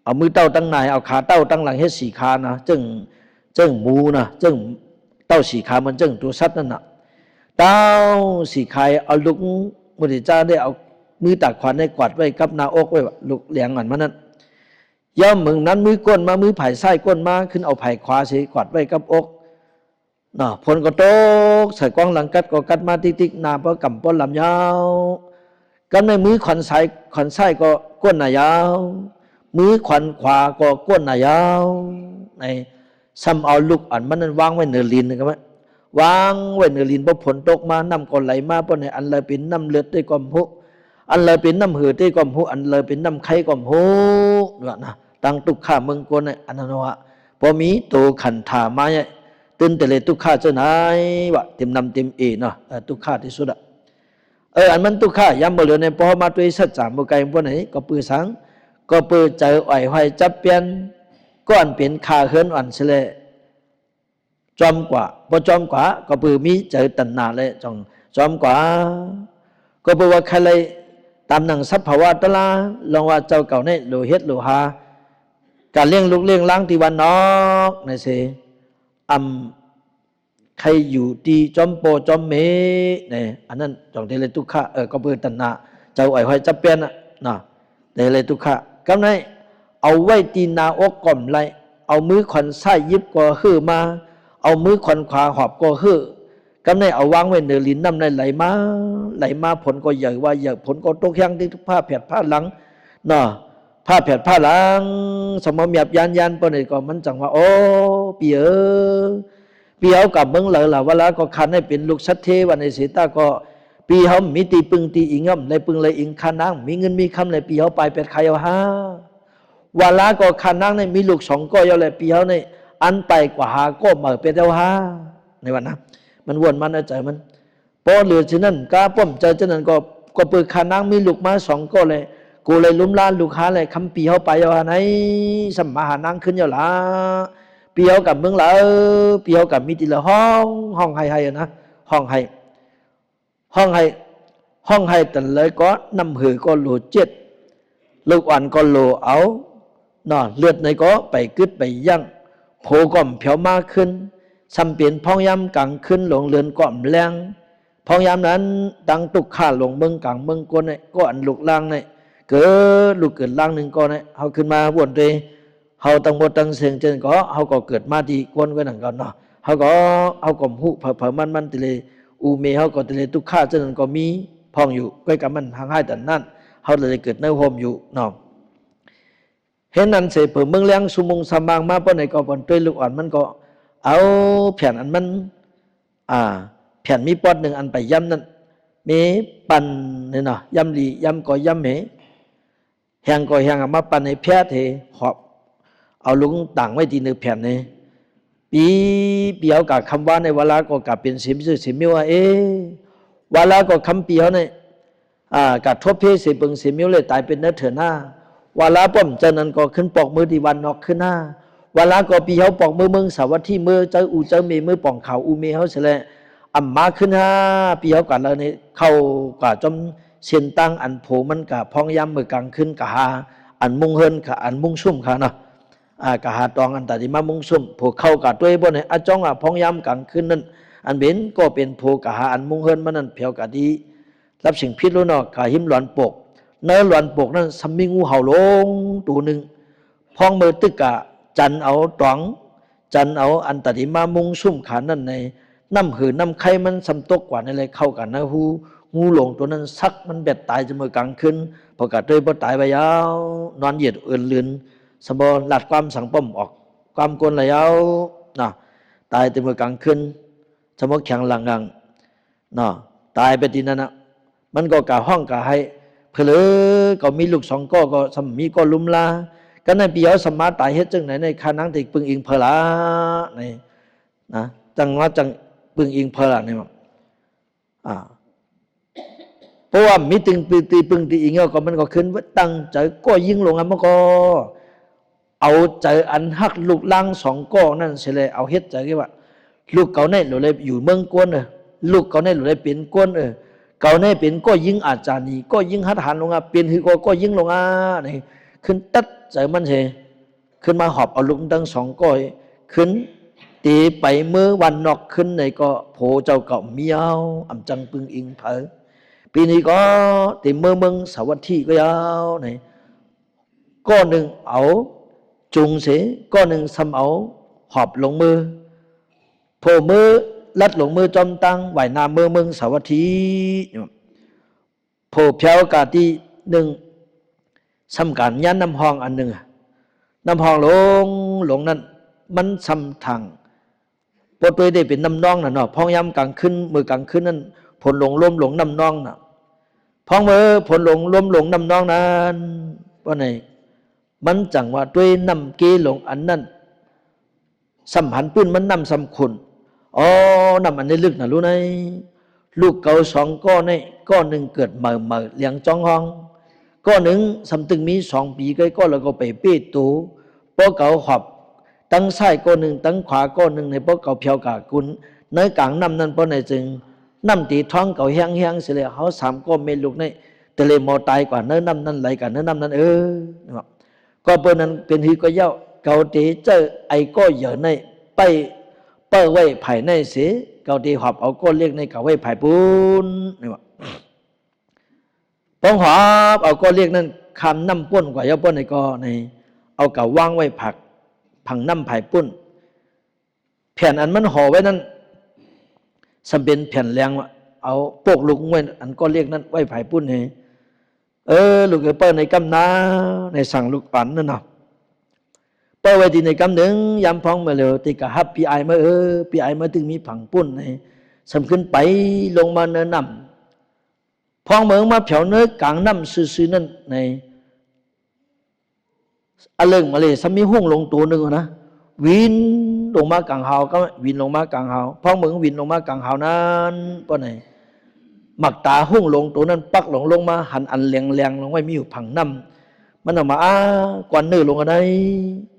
เอามือเต้าตั้งนายเอาขาเต้าตั้งหลังเฮ็ดสีขานะจึงหมูนะจึงเต้าสีขามันจึงตัวสัตว์นั่นน่ะเต้าสีขาเอาลูกมุติจ้าได้เอามือตักขวัญให้กวาดไว้กับนาอกไว้ลูกเลี้ยงมันนั้นย่อมมึงนั้นมือก้นมามือไผ่ไส้ก้นมาขึ้นเอาไผ่ขวาสิกวาดไว้กับอกน่ะผลก็ตกใส่กว้างหลังกัดก็กัดมาติ๊กนาเพราะกำป้นลำยาวกันในมือขวัญไส้ก็ก้นหนายาวมือขวัญขวาก็ก้นหนายาวในซ้ำเอาลูกอันมันนั้นวางไว้เนื้อลินนะครับวางไว้เนื้อลินพอผลตกมาน้ำก็ไหลมาเพราะในอันเลยเป็นน้ำเลือดด้วยความหุ อันเลยเป็นน้ำหืดที่กอมหูอันเลยเป็นน้ำไข่กอมหูนะตั้งตุกข้าเมืองกวนเนี่ยอันนั้นว่าพอมีตัวขันธามาเนี่ยตื่นแต่เลยตุกข้าเจ้าไหนวะเต็มนำเต็มเอเนาะตุกข้าที่สุดอะอันมันตุกข้าย้ำบ่เหลือในพอมาตัวสัจจามุกัยพวกไหนก็ปือสังก็ปือเจออ่อยหอยจับเปลี่ยนก้อนเป็นขาเฮินอ่อนเสลจอมกว่าพอจอมกว่าก็ปือมีเจอตันนาเลยจอมกว่าก็ปือว่าใครเลยตามหนังสัพพวะตะลาลองว่าเจ้าเก่าเนี่ยโลเฮ็ดโลหาการเลี้ยงลูกเลี้ยงล้างที่วันนอกในเสใครอยู่ที่จอมโปจอมเมเนี่ยอันนั้นจองเทเลตุขะก็เปิดตันนาเจ้าอ่อยหอยจับเปียนนะเทเลตุขะกำไนเอาไว้ตีนาอกก่อมไรเอามือขวัญไส้ยิบก็ฮือมาเอามือขวัญขวาหอบก็ฮือกำไนเอาวางไว้เหนือลิ้นน้ำในไหลมาผลก็ใหญ่ว่าใหญ่ผลก็ตกแห้งที่ผ้าแผดผ้าหลังนะผ้าแผดผ้าหลังสมมติยันปนนี่ก็มันจังว่าโอ้ปีปีเอากับเมืองเหล่าเวลาก็คันให้เป็นลูกชัดเทวันในเสตาก็ปีเขามีตีปึงตีอิงย่ำในปึงเลยอิงคันนั่งมีเงินมีคำเลยปีเขาไปเป็ดใครเอาฮะเวลาก็คันนั่งในมีลูกสองก็เอาเลยปีเขาในอันไปกว่าหาก็เหมือเป็ดเอาฮะในวันนั้นมันวนมันใจมันพอเหลือฉะนั้นกาป้อมใจฉะนั้นก็เปิดคันนั่งมีลูกมาสองก็เลยกูเลยลุ้มล้านลูกค้าเลยคำปีเขาไปเอาไหนสมมาหานั่งขึ้นเอาละปีเอากับเมืองละปีเอากับมิติละห้องให้นะห้องให้แต่เลยก็นำหือก็โหลเจ็ดลูกอ่อนก็โหลเอาเนาะเลือดในก็ไปกึดไปยั่งโผก่อมเผียวมากขึ้นซ้ำเปลี่ยนพองยำกังขึ้นหลงเลือนก่อมแรงพองยำนั้นดังตุกข่าหลงเมืองกังเมืองกวนเนี่ยก็อันลูกล่างเนี่ยเกิดลูกเกิดล่างหนึ่งก็เนี่ยเขาขึ้นมาวนเตเขาตั้งหมดตั้งเสียงเจนก็เขาก็เกิดมาดีกวนไว้หนังก่อนเนาะเขาก็เอากลมหุเผามันติเลยอูเมเขาก็ติเลยตุกข่าเจนก็มีพองอยู่ใกล้กับมันห่างให้แต่นั่นเขาเลยเกิดเนื้อโฮมอยู่เนาะเห็นนั้นเสพเปิดเมืองเลี้ยงสุมงสามางมาป้อนในก็บนตัวลูกอ่อนมันก็เอาแผ่นอันมันแผ่นมีปอดหนึ่งอันไปย้ำนั้นมีปั่นเนี่ยเนาะย้ำลีย้ำก็ย้ำเหแหงก็แหงมาปั่นในแพทย์หอบเอาลุงต่างไว้ที่เนื้อแผ่นเนี่ยปีเอากับคำว่าในเวลาก็กับเป็นสิมิวว่าเวลาก็คำเปียวเนี่ยกับทบเพศสิมิวเลยตายเป็นเนื้อเถื่อนหน้าวลาป้อมเจ้านั้นก็ขึ้นปอกมือที่วันนอกขึ้นหน้าวลาก็ปีเขาปอกมือเมืองสาวัตที่มือเจ้าเจ้าเมมือป่องเขาอูเมเขาเสร็จอัมมาขึ้นห้าปีเขากันแล้วเนี่ยเข้ากับจอมเสียนตั้งอันโผมันกับพองยำมือกลางขึ้นกับหาอันมุงเฮินกับอันมุงซุ่มค่ะเนาะกับหาตองอันตัดที่มามุงซุ่มโผเข้ากับตัวบนเนี่ยจ้องพองยำกลางขึ้นนั่นอันเบนก็เป็นโผกับหาอันมุงเฮินมันนั่นเพียวกับดีรับสิ่งพิษรู้เนาะกับหิมหลอนปกเนื้อหลอนปกนั้นสมิงูเห่าลงตัวหนึ่งพองมือตึกกะจันเอาตองจันเอาอันตัดที่มามุงซุ่มขานั่นในน้ำหืนน้ำไข่มันสำตกกว่าในอะไรเข้ากันนะหูงูหลงตัวนั้นซักมันเบ็ดตายจะมือกลางขึ้นพอกระเตยพอตายไปยาวนอนเหยียดเอื่นเลือนสมบูรณ์หลัดความสังป้อมออกความกลระยาวนะตายจะมือกลางขึ้นสมบูรณ์แข็งหลังงังนะตายไปทีนั้นนะมันก็กะห้องกะให้เพลก็มีลูกสองก็สมีก็ลุมลาก็ในปีเอาสมาตายเฮ็ดจังไหนในคานังติปึงอิงเพลาในนะจังว่าจังปึงอิงเพลาในมั้งเพราะว่ามีตึงตีปึงตีอิงก็มันก็ขึ้นว่าตั้งใจก็ยิ่งลงมันก็เอาใจอันหักลูกล่างสองก้อนั่นเสร็จเลยเอาเฮ็ดใจว่าลูกเก่าในหรือเลยอยู่เมืองกวนลูกเก่าในหรือเลยเป็นกวนเก่าในเป็นก็ยิ่งอาจารย์นี่ก็ยิ่งหัดหันลงเป็นคือก็ยิ่งลงนี่ขึ้นตัดใจมันเฉขึ้นมาหอบเอาลุงตั้งสองก้อยขึ้นตีไปเมื่อวันนอกขึ้นในก็โผเจ้าเก่าเมียวอ่ำจังปึงอิงเผอปีนี้ก็ตีเมื่อเมืองสวัสดีก็ยาวนี่ก็หนึ่งเอาจุงเสก็หนึ่งซ้ำเอาหอบลงมือโผมือลัดหลงมือจอมตังไหวนาเมืองสวัสดีโผเพียวกาที่หนึ่งสำคัญยันน้ำห้องอันหนึ่งน้ำห้องหลงนั้นมันสำทางปวดไปได้เป็นน้ำนองน่ะเนาะพองย้ำกลางขึ้นมือกลางขึ้นนั่นผลหลงล้มหลงน้ำนองน่ะ พ้องเมื่อผลหลงล้มหลงนำน้องนั้นว่าไหนมันจังว่าด้วยนำเกหลงอันนั้นสัมพันธ์ปื้นมันนำสำคุณอ๋อนำอันนี้ลึกนะรู้ไหมลูกเก่าสองก้อนนี่ก้อนหนึ่งเกิดเหม่อเลี้ยงจ้องห้องก้อนหนึ่งสำตึงมี2 ปีก็แล้วก็ไปเปี้ตูป้อเก่าหอบตั้งซ้ายก้อนหนึ่งตั้งขวาก้อนหนึ่งในป้อเก่าเพียวกากุนในกลางน้ำนั้นป้อในจึงน้ำตีท้องเก่าแห้งเสียเลยเขา3 ก้อนเมลูกนี่แต่เลยมอตายกว่าเนื้อน้ำนั้นไหลกันเนื้อน้ำนั้นก็เปิ้นนั้นเป็นฮีก็เย้าเกาตีเจอไอ้ก็เหยื่อในไปเปิ้ไว้ภายในเสียเกาตีหอบเอาก้อนเรียกในเก่าไว้ภายปูนนี่ว่าป้องหอบเอาก้อนเรียกนั้นคำน้ำป้นกว่าเย้าป้นในก็ในเอาเก่าวางไว้ผังน้ำภายปุ้นแผ่นอันมันห่อไว้นั้นสำเป็นแผ่นแรงว่าเอาโปกลูกไว้อันก้อนเรียกนั้นไว้ภายปุ้นให้ลูกเปิ้ลในกำนาในสั่งลูกปันนั่นน่ะเปิ้ลไว้ที่ในกำหนึ่งยำพองมาเลยติกะฮับปีไอมาปีไอมาถึงมีผังปุ้นในสำขึ้นไปลงมาเนินน้ำพองเมืองมาเผาเนื้อกลางน้ำซื่อๆนั่นในอเลิงมาเลยสมีหุ่งลงตัวหนึ่งนะวินลงมากลางหาวก็วินลงมากลางหาวพองเมืองวินลงมากลางหาวนั้นป้อไหนหมักตาหุ่งลงตัวนั้นปักลงมาหันอันแรงลงไว้มีอยู่ผังน้ำมันออกมากวนเนื้อลงกันได้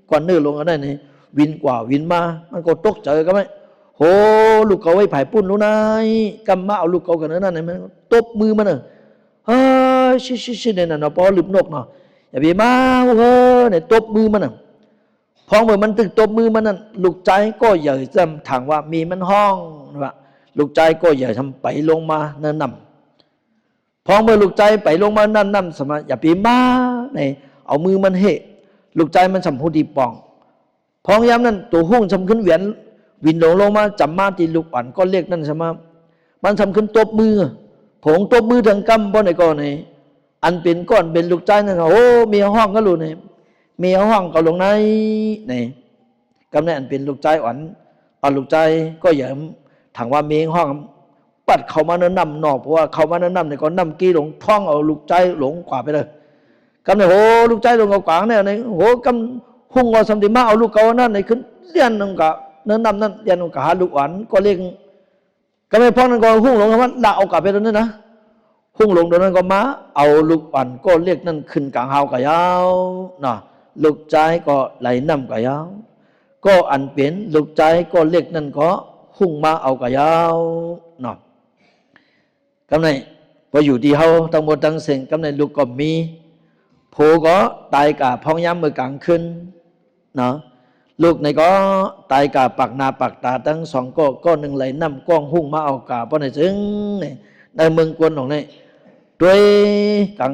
กวนเนื้อลงกันได้นี่วินกว่าวินมามันก็ตกใจก็ไหมโหลูกเขาไว้ผ่ายปุ้นรู้นายกำมาเอาลูกเขากันนั่นนี่มันตบมือมันเฮ้ยชิเนี่ยนะพอลืมนกเนาะอย่าไปมาเนี่ยตบมือมันพอเมื่อมันตึกตบมือมันนั่นลูกใจก็ใหญ่จำถางว่ามีมันห้องว่าลูกใจก็อย่าทำไปลงมาเนินนำพอเมื่อลูกใจไปลงมานั่นสมัยอย่าปีมาเนี่ยเอามือมันเหลูกใจมันสำพูดีปองพองย้ำนั่นตัวหุ่งสำขึ้นเหวียนวินลงมาจับมาตีลูกอ่อนก็เรียกนั่นใช่ไหมมันสำขึ้นตบมือผงตบมือทางกำป้อนในก้อนนี่อันเป็นก้อนเป็นลูกใจนั่นโอ้มีห้องก็รู้เนี่ยมีห้องก็ลงในนี่กำเนิดอันเป็นลูกใจอ่อนเอาลูกใจก็อย่าถามว่ามีห้องปัดเขามาเนินนำนอกเพราะว่าเขามาเนินนำเนี่ยก็นำกี้หลงท่องเอาลูกใจหลงกว่าไปเลยกำเนิดโหลูกใจหลงเอากวางเนี่ยในโหกำหุ่งเอาสมติมาเอาลูกเขานั่นในขึ้นเรียนนำกะเนินนำนั่นเรียนนำกะหาลูกอ่อนก็เรียกกำเนิดพ่อนั่นก็หุ่งหลงมันด่าเอากลับไปตรงนั้นนะหุ่งหลงตรงนั้นก็มาเอาลูกอ่อนก็เรียกนั่นขึ้นกลางเฮากะยาวน่ะลูกใจก็ไหลนำกะยาวก็อันเป็นลูกใจก็เรียกนั่นก็หุ่งมาเอากะยาวเนาะกำไนพออยู่ที่เฮาทั้งหมดทั้งสิ่งกำไนลูกก็มีโผก็ตายกะพองย้ำมือกลางขึ้นเนาะลูกในก็ตายกะปักนาปักตาทั้ง2ก็หนึ่งไหลน้ำก้องหุ่งมาเอากะเพราะในจึงในเมืองกวนของนี่ด้วยกลาง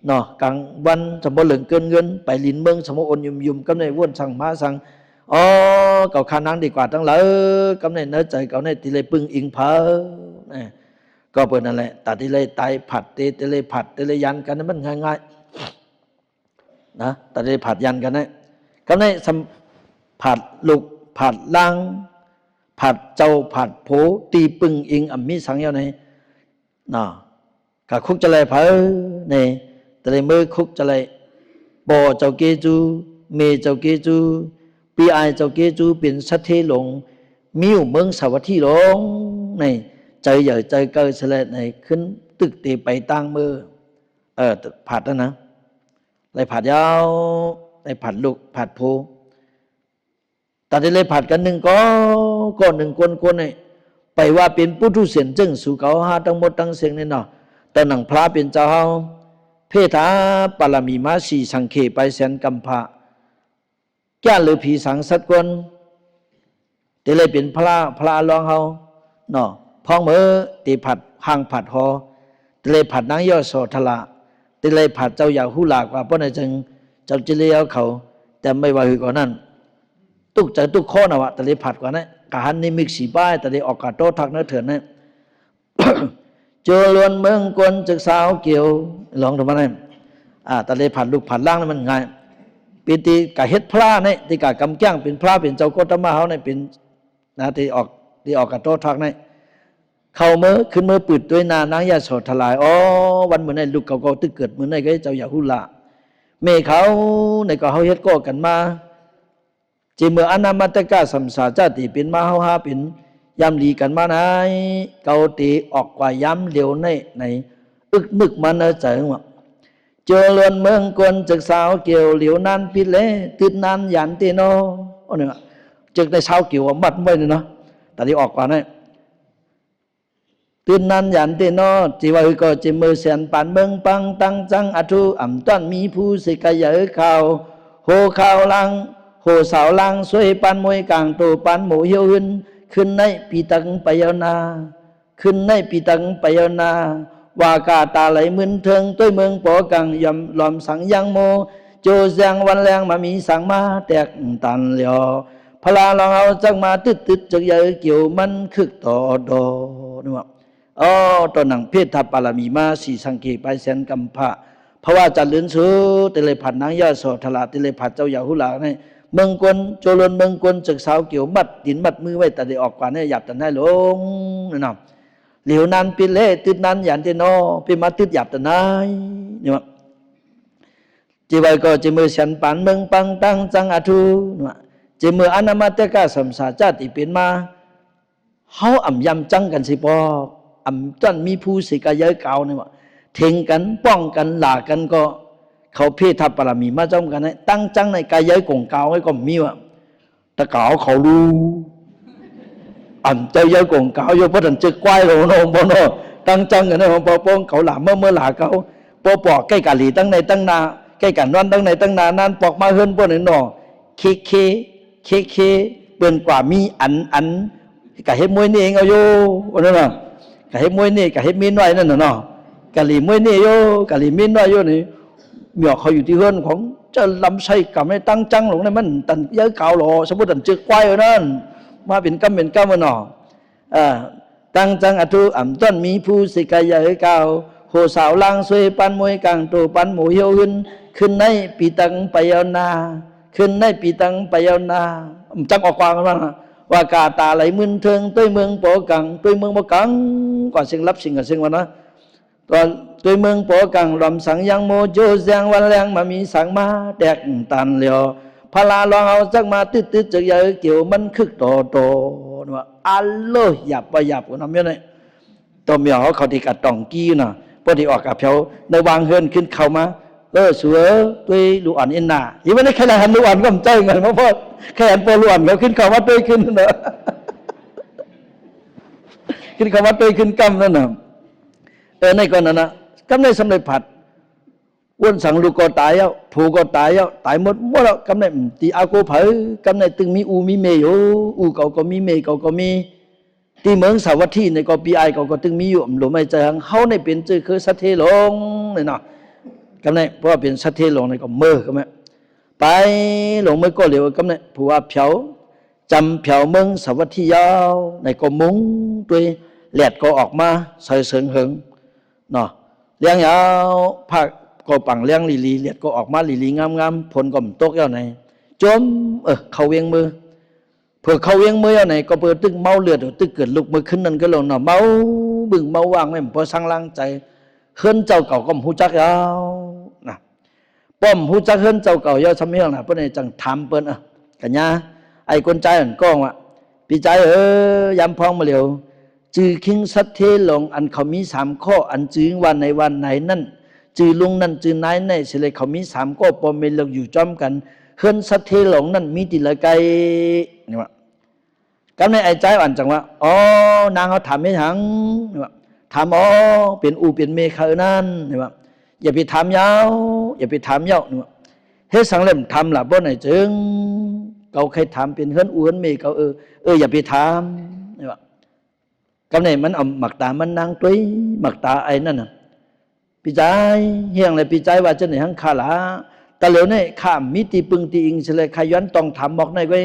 เนาะกลางวันสมบูรณ์เหลืองเกินเงินไปลินเมืองสมบูรณ์ยุ่มกำไนว่นสั่งมาสั่งอ๋อเก่าคานังดีกว่าทั้งหลายกำเนิดเนื้อใจเก่าในตีเลยปึงอิงเพอก็เป็นนั่นแหละแต่ตีเลยตายผัดตีเลยผัดตีเลยยันกันนั้นมันง่ายๆนะแต่ตีเลยผัดยันกันนะกำเนิดผัดลูกผัดล่างผัดเจ้าผัดโผตีปึงอิงอัมมิสังเยาในน่ะกับคุกจะเลยเพอเนี่ยแต่เลยมือคุกจะเลยบ่เจ้าเกจูเมเจ้าเกจูปีไอเจ้าเกจูเป็นสัตเทหลงมิวเมืองสวัสดีหลงในใจใหญ่ใจเกิดเสลดในขึ้นตึกตีไปตั้งมือผัดนะเลยผัดยาวเลยผัดลูกผัดโพแต่ได้เลยผัดกันหนึ่งก็หนึ่งคนเนี่ยไปว่าเป็นปุถุเสียนจึงสู่เขาหาทั้งหมดทั้งเสียงนี่เนาะแต่หนังพระเป็นเจ้าเพธาปรมีมาสีสังเขไปแสนกัมพะแก่หรือผีสังสัตว์กวนตีเลยเป็นพระรองเฮาเนาะพ้องมือตีผัดห่างผัดหอตีเลยผัดนางยอดโสทละตีเลยผัดเจ้าอยากหูหลากว่าเพราะในจึงเจ้าจิเลียวเขาแต่ไม่ว่าหือก่อนนั้นตุกใจตุกข้อนะวะตีเลยผัดกว่านั้นกะหันนิมิกสีป้ายตีเลยออกกาโต้ทักเนื้อเถื่อนนั่น เจอล้วนเมืองกวนจากสาวเกี่ยวลองทำมาได้ตีเลยผัดลูกผัดล่างนั้นมันง่ายเป็นตีกะเฮ็ดพระเนี่ยตีกะกำแก้งเป็นพระเป็นเจ้าโคตรมาเขาเนี่ยเป็นนะที่ออกกระโต้ทักเนี่ย เขาเมื่อขึ้นเมื่อปืดด้วยนานางยาโสทลายอ๋อวันเหมือนในลูกเขาตึกเกิดเหมือนในก็เจ้าอย่าหุละเมเขาในก็เขาเฮ็ดก่อกันมาจีเมื่ออนามัตกะสัมสาจติเป็นมาเฮาฮาเป็นยำลีกันมาไหนเกาตีออกกว่าย้ำเดียวในอึกนึกมันเออใจว่าเจอเลือนเมืองกวนจากสาวเกี่ยวเหลียวนั้นพิเลติดนั้นยันตีโนอ๋อเนี่ยจากในสาวเกี่ยวมัดไว้เนี่ยเนาะแต่ที่ออกกว่านี่ตื่นนั้นยันตีโนจีว่าก็จีมือเสียนปานเมืองปังตั้งจังอัตุอ่ำต้นมีผู้สิกายเข่าโหข่าวลังโหสาวลังสวยปันมวยกลางตัวปันหมูเหี่ยวขึ้นในปีตังไปยานาขึ้นในปีตังไปยานาว่ากาตาไหลมึนเทิงต้วยเมืองปอกังยำลอมสังยังโมโจเสียงวันแรงมามีสังมาแตกตันเหลียวพลาลองเอาจังมาตึดจักใหญ่เกี่ยวมันคึกต่อดอนี่ว่าอ๋อตอนหนังเพศทับปารามีมาสีสังเกตไปเซนกัมพะเพราะว่าจัดลื่นซื้อเตเลผัดนางยาโสทลาเตเลผัดเจ้าอย่าหุลาเนี่ยเมืองกวนโจรนเมืองกวนจากสาวเกี่ยวมัดดินมัดมือไว้แต่ได้ออกกว่าเนี่ยหยับแต่ได้ลงนะเหลียวนั้นปิเล่ติดนั้นยันเตโนปิมาติดหยับแต่ไหนนี่ว่าจีไว้ก็จีมือฉันปานเมืองปังตั้งจังอาทูนี่ว่าจีมืออนามัตกะสัมสาจติเป็นมาเขาอ่ำยำจังกันสิปออ่ำจนมีผู้สิกายเก่านี่ว่าเทงกันป้องกันหลากันก็เขาเพศทับปรามีมาจ้องกันให้ตั้งจังในกายย้ายกงเกาให้ก็มีว่าตะเกาเขารู้อันเจ้าย้ายกงเกาโยพระดันจึกควายโหนงพโนตั้งจังกันให้ของปอปองเขาหลาเมื่อหลาเขาปอปอกใกล้กะหลีตั้งในตั้งนาใกล้กันวันตั้งในตั้งนานั้นปอกมาเฮิรนพวกนั้นหนอเคเป็นกว่ามีอันกะเฮ็ดมวยนี่เองเอาโยว่านั่นน่ะกะเฮ็ดมวยนี่กะเฮ็ดมีน้อยนั่นน่ะเนาะกะหลีมวยนี่โยกะหลีมีน้อยโยนี่เมียเขาอยู่ที่เฮือนของเจ้าลำไส้กับในตั้งจังหลงในมันตันเยอะเก่าหรอสมมติตันจึกควายนั่นมาเป็นกำมันหนอตั้งจังอัตุอ่ำต้นมีผู้สิกายเก่าโหสาวลางสวยปันมวยกลางตัวปันหมูเหี่ยวขึ้นในปีตังไปยาวนาขึ้นในปีตังไปยาวนาจังออกกวางกันว่ากาตาไหลมึนเทิงต้วยเมืองปอกังต้วยเมืองปอกังก่อนเสียงรับสิ่งกับเสียงวันนะตอนตัวเมืองปอกังลำสังยังโมโจเสียงวันแรงมามีสังมาแตกตันเหลียวพลาลองเอาจักมาตึ๊ดจักใหญ่เกี่ยวมันคึกโตว่าอัลโลหยับไปหยับกันน้ำเยอะเลยตัวเมียเขาที่กัดตองกี้น่ะพอที่ออกกับเขาในวางเฮินขึ้นเข้ามาสวยตัวลูกอ่อนอินนายิ่งไม่ได้แค่หันลูกอ่อนก็ไม่ใจเงินเพราะพ่อแค่หันปอลูกอ่อนเขาขึ้นเข้ามาตัวขึ้นเนอะขึ้นเข้ามาตัวขึ้นกำนั่นน่ะในก่อนนั้นนะกำในสำเร็จผัดอ้วนสั่งลูกก็ตายแล้วผูก็ตายแล้วตายหมดแล้วกำในตีอาโกเผยกำในตึงมีอูมีเมยอูเก่าก็มีเมยเก่าก็มีตีเมืองสาวัตถีในก็ปีไอก็ตึงมีอยู่หลวงไม่ใจหังเขาในเป็นจื่อคือสัตเทหลงเลยเนาะกำในเพราะว่าเป็นสัตเทหลงในก็เมื่อก็ไหมไปหลงเมื่อก็เหลียวกำในผัวเผาจำเผาเมืองสาวัตถียาวในก็มุ้งตัวแหลดก็ออกมาใส่เสริงเหิงเนาะเลี้ยงยาวผักก็ปังเลี้ยงลีเลียดก็ออกมาลีงามผลก็มตกแล้วไหนจมเขาเวียงมือเผื่อเขาเวียงมือไหนก็เปิดตึกเมาเลือดตึกเกิดลุกมือขึ้นนั่นก็ลงเนาะเมาบึ่งเมาวางไม่พอสั่งล้างใจเฮิรนเจ้าเก่าก็หูจักยาวนะป้อมหูจักเฮิรนเจ้าเก่ายาวทำเรื่องนะเพื่อนจังถามเปิ้นกันยาไอ้คนใจอันก้องว่ะพี่ใจยำพองมาเหลียวจือคิงสัตเทหลงอันเขามี3 ข้ออันจือวันไหนนั่นจือลุงนั่นจือนายในสิเลยเขามี3 ข้อปอมเมลเราอยู่จอมกันเฮิรนสัตเทหลงนั่นมีติละไกนี่ว่าก็ในไอ้ใจอ่านจังว่าอ๋อนางเขาถามไม่หังนี่ว่าถามอ๋อเป็นอูเป็นเมฆนั่นนี่ว่าอย่าไปถามยาวอย่าไปถามยาวนี่ว่าเฮ็ดสังเล่มทำล่ะบ่ไหนจึงเขาใครถามเป็นเฮิรนอูเฮิรนเมฆเขาอย่าไปถามนี่ว่ากำเนิดมันเอาหมักตามันนางตุ้ยหมักตาไอ้นั่นน่ะพี่ใจเฮียงเลยพี่ใจว่าจะไหนหังขาละแต่เหลียวเนี่ยข้ามมิติปึงตีอิงเฉลยขย้อนต้องถามบอกในไว้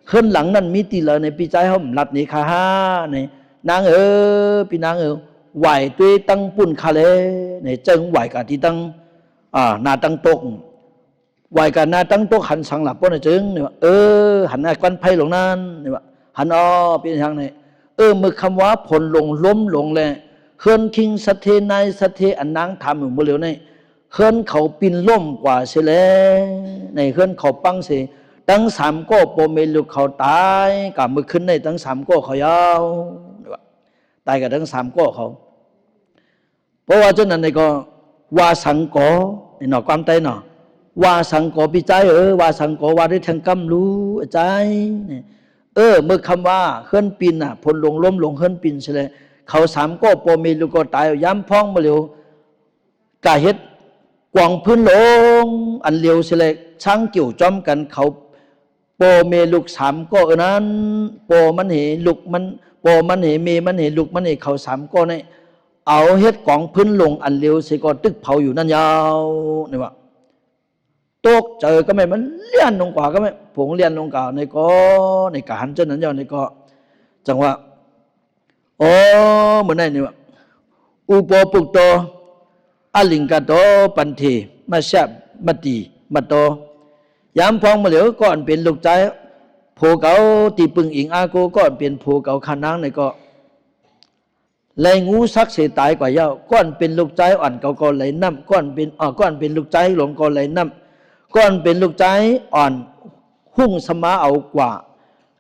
ขึ้นหลังนั่นมิติเลยในพี่ใจเขาหลัดนี่ขาฮาในนางพี่นางไหวตุ้ยตั้งปุ่นคาเลในเจิงไหวกับที่ตั้งนาตั้งตกไหวกับนาตั้งตกหันสังหลับป้อนจึงเนี่ยหันไอ้ควันไผ่หลงนั่นเนี่ยหันเป็นทางไหน มือคำว่าผลลงล้มลงแลเฮิรนคิงสะเทนายสะเทอันนางทำอยู่บ่เหลียวในเฮิรนเขาปินล่มกว่าเสียแล้วในเฮิรนเขาปังเสียตั้งสามก็โปเมลุเขาตายกับมือขึ้นในตั้งสามก็เขายาวตายกับทั้งสามก็เขาเพราะว่าเจ้านั้นในก็ว่าสังกอในหนอความใจหนอว่าสังกอปีใจว่าสังกอว่าได้ทางกำรู้ใจเมื่อคำว่าเฮิรนปินอ่ะผลลงล้มลงเฮิรนปินเสียเลยเขาสามก็โปเมลุก็ตายย้ำพ้องมาเร็วกาเฮ็ดกวางพื้นลงอันเร็วเสียเลยช่างเกี่ยวจอมกันเขาโปเมลุกสามก็นั้นโปมันเหลุกมันโปมันเหเมมันเหลุกมันเหเขาสามก็ในเอาเฮ็ดกองพื้นลงอันเร็วเสียก็ตึกเผาอยู่นั่นยาวนี่ว่าตกเจอก็ไม่มันเลี้ยนลงกว่าก็ไม่ผงเลี้ยนลงกว่าในก็ในการเจ้านั้นยาวในก็จังว่าเหมือนไหนนี่ว่าอุปปุกโตอลิงกาโตปันทีมาแซบมาตีมาโตยามพองมาเหลียวก่อนเป็นลูกใจโผเก่าตีปึงอิงอาโกก่อนเป็นโผเก่าขานางในก็ไหลงูซักเสียตายกว่าเย้าก้อนเป็นลูกใจอ่อนเก่าก็ไหลน้ำก้อนเป็นลูกใจหลงก็ไหลน้ำก้อนเป็นลูกใจอ่อนหุ่งสมาเอากว่า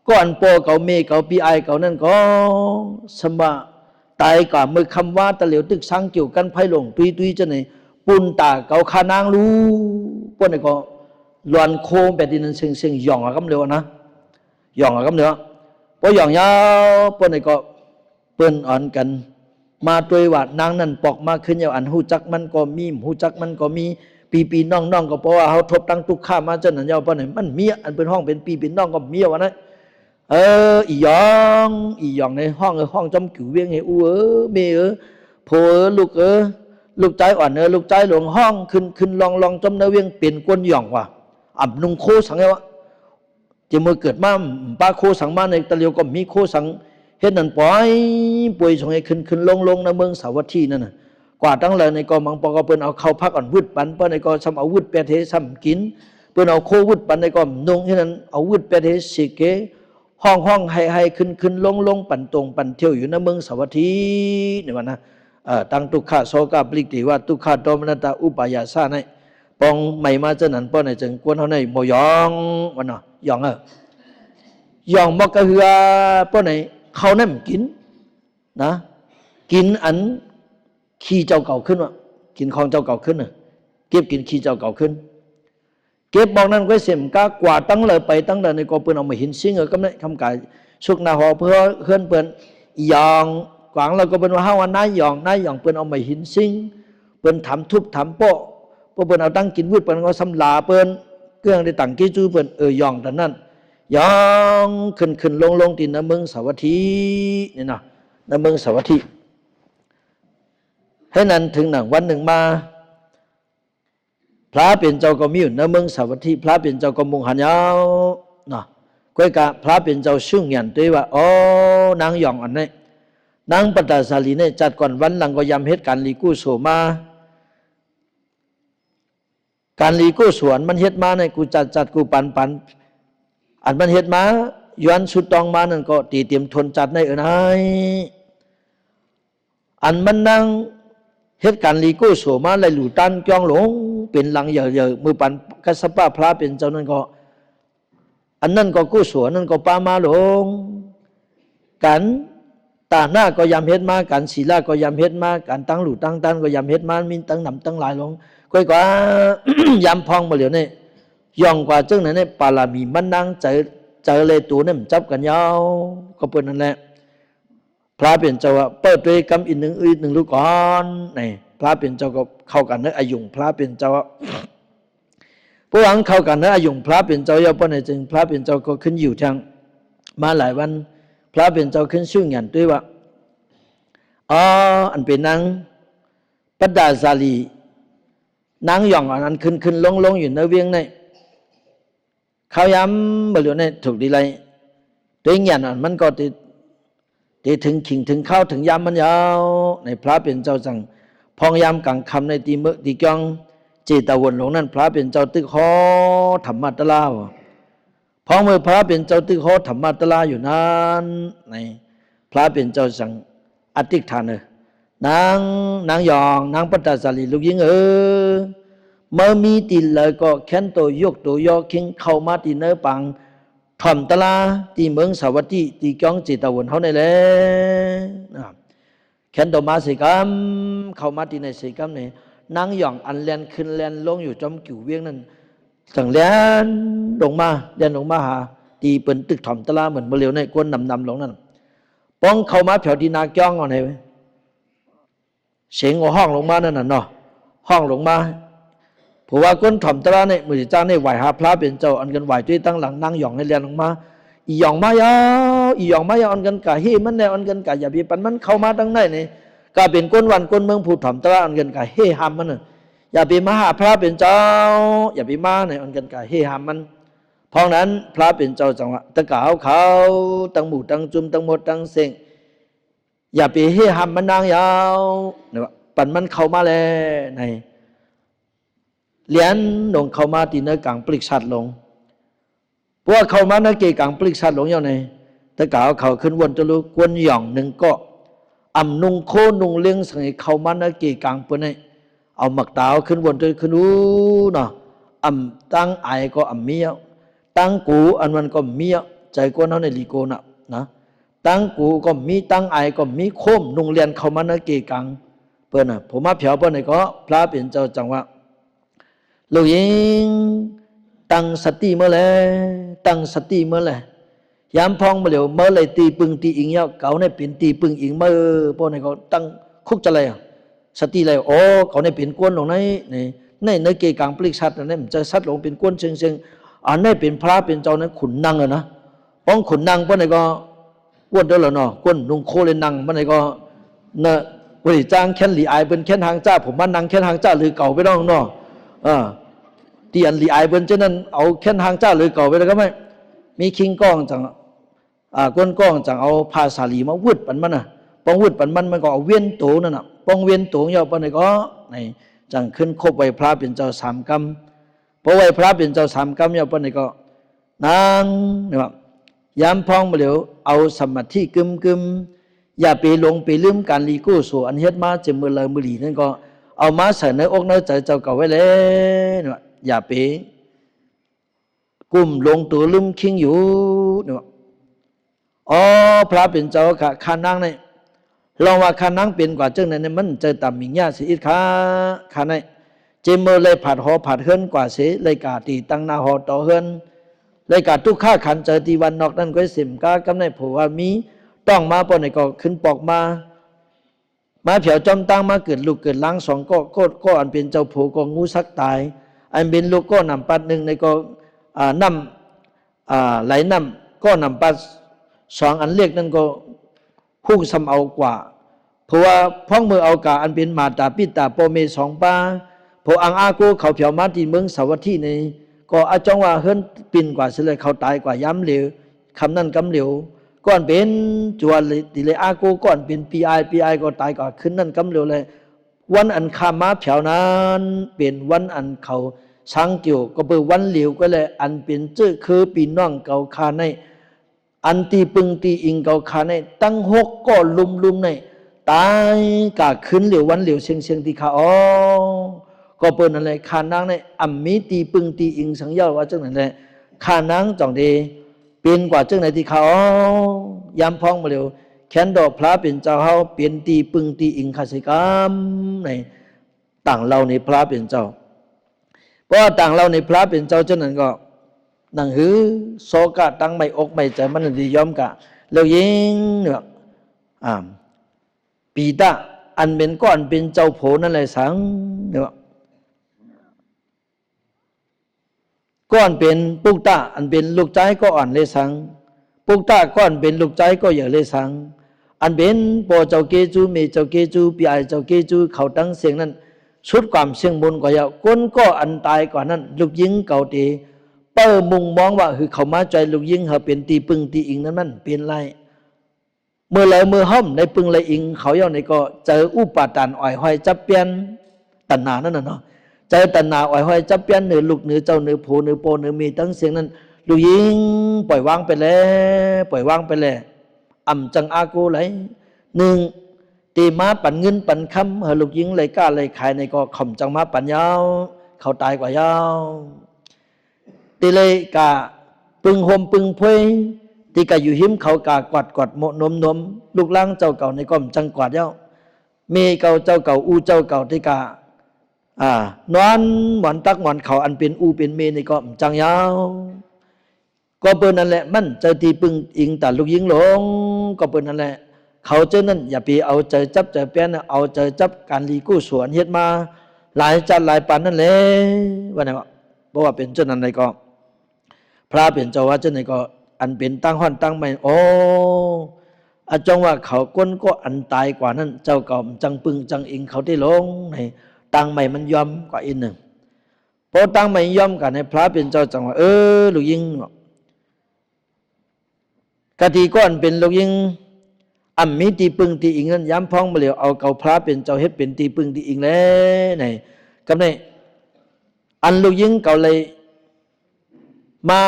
ก้อนโปเก่าเมเก่าปีไอเก่านั่นก็สมาตายกว่ามือคำว่าตะเหลียวตึกสังเกี่ยวกันไพ่หลงตุยจะไหนปุนตาเก่าขานางรู้พวกนี้ก็ลวนโค้งแบบดินเซิงหย่องกับเร็วนะหย่องกับเนื้อพอหย่องยาวพวกนี้ก็เปิ้นอ่อนกันมาตัวว่านางนั่นปอกมาขึ้นอย่างอันหูจักมันก็มีหูจักมันก็มีปีน้องก็เพราะว่าเขาทบตั้งตุกข้ามาจนนั่นยาวเพราะไหนมันมีอันเป็นห้องเป็นปีน้องก็มีวะนะอีหยองในห้องจำกิ่วเวียงไงเมโพลูกใจอ่อนลูกใจหลวงห้องขึ้นลองจำเนเวียงเปลี่ยนกวนหย่องว่ะนุ่งโคสังไงวะจะมือเกิดมาป้าโคสังมาในตะเลียวก็มีโคสังเฮ็ดนั่นป่วยส่งให้ขึ้นลงในเมืองสาวัตถีนั่นน่ะกว่าตั้งเลยในกอมังปอกเปิ้นเอาเข้าพักอ่อนวึดปันเปิ้นในกอซ้ำเอาวึดแปเทซ้ำกินเปิ้นเอาโควึดปันในกอนุ่งเฮ็ดนั้นเอาวึดแปเทสิเกห้องให้ขึ้นลงปั่นตรงปั่นเที่ยวอยู่ในเมืองสาวัตถีนี่ว่านะตั้งตุขะโสกะปลิกติว่าตุขะโทมนัตตาอุปายาสะในปองใหม่มาเจนั้นป้อในจึงกวนเฮาในบ่ยองว่าเนาะยองยองบ่กะเหือป้อในเขานั่นกินนะกินอันขี้เจ้าเก่าขึ้นว่ะกินของเจ้าเก่าขึ้นน่ะเก็บกินขี้เจ้าเก่าขึ้นเก็บบอกนั้นไว้เสียมกากว่าตั้งเลยไปตั้งเลยในกอเปิ้นเอามาหินซิงก็ไม่คำกายสุกนาหอเพื่อเฮือนเปิ้นยองกวางเราก็เป็นว่าเฮาว่านายองเปิ้นเอามาหินซิงเปิ้นถามทุบถามโปะเปิ้นเอาตั้งกินวืดเปิ้นก็สำลาเปิ้นเครื่องได้ตั้งกี่จูเปิ้นยองแต่นั้นยองขึ้นลงตินในเมืองสาวัตถีนี่นะในเมืองสาวัตถีให้นั้นถึงหนังวันหนึ่งมาพระเป็นเจ้าก็มีอยู่ในเมืองสาวัตถีพระเป็นเจ้าก็มุงหันยาวนะก้อยกะพระเป็นเจ้าซึ่งยันตัวว่านางหย่องอันนี้นางปตาสาลีเนี่ยจัดก่อนวันหลังก็ยำเหตุการณ์ลีกู้โสมาการลีกู้สวนมันเฮ็ดมาเนี่ยกูจัดกูปันอันมันเฮ็ดมาย้อนสุดตองมานั่นก็ตีเตรียมทนจัดในนายอันมันนั่งเหตุการณ์ลีกู้โสมาเลยหลู่ตันจ้องหลงเป็นหลังเยอะมือปันกัสปะพระเป็นเจ้านั่นก็อันนั่นก็กู้สวนนั่นก็ปามาหลงกันตาหน้าก็ยำเฮ็ดมากันศีลาก็ยำเฮ็ดมากันตั้งหลู่ตั้งตันก็ยำเฮ็ดมามีตั้งนำตั้งหลายหลงก้อยกว่ายำพองมาเหลียวนี่ย่องกว่าจึงนั้นเนี่ยปาลามีมันนั่งเจอเลยตัวเนี่ยมันจับกันยาวก็เป็นนั่นแหละพระเป็นเจ้าเปิดด้วยกำอีกหนึ่งลูกก่อนนี่พระเป็นเจ้าก็เข้ากันเนื้ออายุงพระเป็นเจ้าผู้หวังเข้ากันเนื้ออายุงพระเป็นเจ้าย่อป้อนในจึงพระเป็นเจ้าก็ขึ้นอยู่ทางมาหลายวันพระเป็นเจ้าขึ้นชื่อหยันด้วยว่าอันเป็นนางปัดดาสาลีนางหย่องอันขึ้นลงอยู่ในเวียงในเขาย้ำบริเวณนี้ถูกดีไรตัวเงี้ยมันก็ตีถึงขิงถึงข้าวถึงยามมันยาวในพระเป็นเจ้าสั่งพองยามกังคำในตีเมื่อตีกองเจตวนหลงนั่นพระเป็นเจ้าตึกหอธรรมะตะลาวพองมือพระเป็นเจ้าตึกหอธรรมะตะลาอยู่นั้นใน พระเป็นเจ้าสั่งอธิษฐานเออนางยองนางปัตตาสาลีลูกยิงเมื่อมีติเลยก็แค้นตัวยกตัวยอคิงเข้ามาตีเนื้อปังถ่อมตลาตีเมืองสาวัตถีตีก้องจิตตะวันเขาในแหละแค้นตัวมาสิกรรมเข้ามาตีในสิกรรมเนี่ยนางยองอันแลนขึ้นแลนลงอยู่จอมกิ่วเวียงนั่นสั่งแลนลงมาแลนลงมาหาตีเปิ่นตึกถ่อมตลาเหมือนเมื่อเร็วในกวนนำลงนั่นป้องเข้ามาแถวที่นาก้องเอาไหนเสียงห้องลงมานั่นน่ะเนาะห้องลงมาเพราะว่าก้นถ่อมตระเนี่ยมือจ้าเนี่ยไหวหาพระเป็นเจ้าอันกันไหวด้วยตั้งหลังนั่งหย่องให้เรียนลงมาอีหย่องมายาวอีหย่องมายาวอันกันกะเฮมันแนวอันกันกะอย่าไปปันมันเข้ามาตั้งไหนเนี่ยก็เป็นก้นวันก้นเมืองผู้ถ่อมตระอันกันกะเฮหามมันอย่าไปมาหาพระเป็นเจ้าอย่าไปมาเนี่ยอันกันกะเฮหามมันเพราะนั้นพระเป็นเจ้าจังหวะตะกาวเขาตั้งหมู่ตั้งจุ่มตั้งหมดตั้งเสงอย่าไปเฮหามมันนางยาวเนี่ยปันมันเข้ามาแล้วในเลี้ยนลงเข้ามาตีเนื้อกลางปลิกชัดลงเพราะว่าเข้ามาเนื้อเกกลางปลิกชัดลงอย่างไรแต่กล่าวเขาขึ้นวนตะลุกวนหย่องหนึ่งก็อ่ำนุงโคนุงเลี้ยงสังเข้ามาเนื้อเกกลางเพื่อนให้เอาหมักตาวขึ้นวนตะขึ้นนู้เนาะอ่ำตั้งไอก็อ่ำเมียตั้งกูอันมันก็เมียใจกวนเขาในลีโกนะตั้งกูก็มีตั้งไอก็มีโคมนุงเลียนเข้ามาเนื้อเกกลางเพื่อนผมมาเผียวเพื่อนก็พระเป็นเจ้าจังหวะลูกยิงตั้งสติเมื่อไรตั้งสติเมื่อไรยามพองมาเหลียวเมื่อไรตีปึงตีอิงเยาเก่าเนี่ยเป็นตีปึงอิงเมื่อพวกนี้เขาตั้งคุกจะอะไรสติอะไรโอ้เขาเนี่ยเป็นกวนลงในเนื้อเกกังปลิกชัดนั่นมันจะชัดลงเป็นกวนเชิงอันนี้เป็นพระเป็นเจ้านั้นขุนนั่งนะป้องขุนนั่งพวกนี้ก็กวนเด้อเนาะกวนนุ่งโคเลยนั่งพวกนี้ก็เนาะวันนี้จ้างแค้นหลีไอเป็นแค้นทางจ้าผมมานั่งแค้นทางจ้าหรือเก่าไปน้องเนาะที่อันลีไอเบิ้นเจ้านั้นเอาแค่ทางเจ้าเลยก่อไปแล้วก็ไม่มีคิงก้องจังก้นก้องจังเอาภาษาลีมาวุดปันมันป้องวุดปันมันก็เอาเวียนโตนั่นป้องเวียนโตเยาปนก็ในจังขึ้นคบไว้พระเป็นเจ้า3 กรรมเพราะไว้พระเป็นเจ้า3 กรรมเยาปนก็นางเนี่ยยามพองมาเหลียวเอาสมาธิกึมอย่าไปลงไปลืมการลีกู้สู่อันเฮ็ดมาจะมือเลยมือหลีนั่นก็เอามาใส่ในอกในใจเจ้าเก่าไว้เลยอย่าไปกุมลงตัวลืมคิงอยู่เนี่ยอ๋อพระเป็นเจ้าค่ะข้านั่งเนี่ยลองว่าข้านั่งเป็นกว่าเจ้าเนี่ยมันเจอต่ำมิงญาสิอิดข้าเนี่ยเจมือเลยผัดหอผัดเฮิรนกว่าเสเลยกาตีตั้งนาหอต่อเฮิรนเลยกาทุกข้าขันเจอตีวันนอกนั่นก็เสิมกากำในผัวมีต้องมาปนในก็ขึ้นปอกมาเผียวจอมตั้งมาเกิดลูกเกิดล้าง2ก็อันเป็นเจ้าผัวก็งูสักตายอันเป็นลูกก็นำปัด1ในก็น้ำไหลน้ำก็นำปัด2อันเล็กนั่นก็พุ่งซ้ำเอากว่าเพราะว่าพ้องมือเอากาอันเป็นมาตาปิตาโปเม2ป้าพออังอากูเขาเผียวมาที่เมืองสาวัตถีในก็อาจงว่าเฮิรนปิ่นกว่าเสเลยเขาตายกว่าย้ำเหลวคำนั้นกำเหลวก่อนเป็นจวนติเลยอากูก่อนเป็นปีไอก็ตายกว่าขึ้นนั่นกำเหลวเลยวันอันข้ามาเผียวนั้นเป็นวันอันเขาช้างเกี่ยวก็เป็นวันเหลวก็เลยอันเป็นเจ้าคือปีน้องเก่าคาในอันตีปึงตีอิงเก่าคาในตั้ง6ก็ลุมในตายกะขึ้นเหลววันเหลวเชียงที่ขาอ๋อก็เป็นอะไรคานางในอัมมีตีปึงตีอิงสังเยาว่าจังไหนเลยคานางจ่องเดเป็นกว่าจังไหนที่ขาอ๋อยามพ้องมาเหลวแขนดอกพระเป็นเจ้าเฮาเป็นตีปึงตีอิงขาสิกรรมในต่างเราในพระเป็นเจ้าเพราะต่างเราในพระเป็นเจ้าเจ้านั้นก็นังหือโซกะตั้งไม่อกไม่ใจมันดียอมกะแล้วยิงเนี่ยปีตาอันเป็นก้อนเป็นเจ้าโผนั่นแหละสังเนี่ยก้อนเป็นปุกตาอันเป็นลูกใจก็อ่อนเลยสังปุกตาก้อนเป็นลูกใจก็อย่าเลยสังอันเป็นปอเจ้าเกจูเมเจ้าเกจูปีไอเจ้าเกจูเขาตั้งเสียงนั้นชุดความเสียงบนกว่าอย่าก้นก็อันตายกว่านั้นลูกยิงเก่าตีเป้ามุงมองว่าคือเขามาใจลูกยิงเขาเป็นตีปึงตีอิงนั้นมันเป็นไรเมื่อไรเมื่อห้อมในปึงไรอิงเขาเย่าในก็เจออุปาทานอ่อยห้อยจับเปลี่ยนตัณหานั่นน่ะเนาะเจอตัณหาอ่อยห้อยจับเปลี่ยนเหนือลูกเหนือเจ้าเหนือโผเหนือโปเหนือมีตั้งเสียงนั้นลูกยิงปล่อยวางไปแล้ว จังอากูไหลหนึ่งตีมาปั่นเงินปั่นคำลูกยิงเลยกล้าเลยขายในก็ข่มจังมาปั่นยาวเขาตายกว่ายาวตีเลยกะปึงหมปึงพวยตีกะอยู่หิมเขากากวาดกวาดโมนมลูกล้างเจ้าเก่าในก็จังกวาดยาวเมเก่าเจ้าเก่าอูเจ้าเก่าตีกะนอนหมอนตักหมอนเขาอันเป็นอูเป็นเมในก็จังยาวก็เปิดนั่นแหละมันเจอตีปึงอิงแต่ลูกยิงหลงก็เปิดนั่นแหละเขาเจอนั่นอย่าไปเอาเจอจับเจอเปี้ยนเอาเจอจับการลีกู้สวนเฮ็ดมาหลายจัดหลายปานนั่นแหละว่าไงวะเพราะว่าเป็นเจ้านั้นในก็พระเป็นเจ้าว่าเจ้าไหนก็อันเป็นตั้งห้อนตั้งไม่โอ้อาจงว่าเขาก้นก็อันตายกว่านั้นเจ้าเก่าจังปึงจังอิงเขาได้ลงในตั้งใหม่มันยอมกว่าอีกหนึ่งพอตั้งใหม่ยอมกันในพระเป็นเจ้าจังว่าลูกยิงกะทีก้อนเป็นลูกยิงมีตีปึงตีอิงนั้นย้ำพ้องมาเหลียวเอาเก่าพระเป็นเจ้าเฮ็ดเป็นตีปึงตีอิงแล้วไหนกับในอันลูกยิงเก่าเลยมา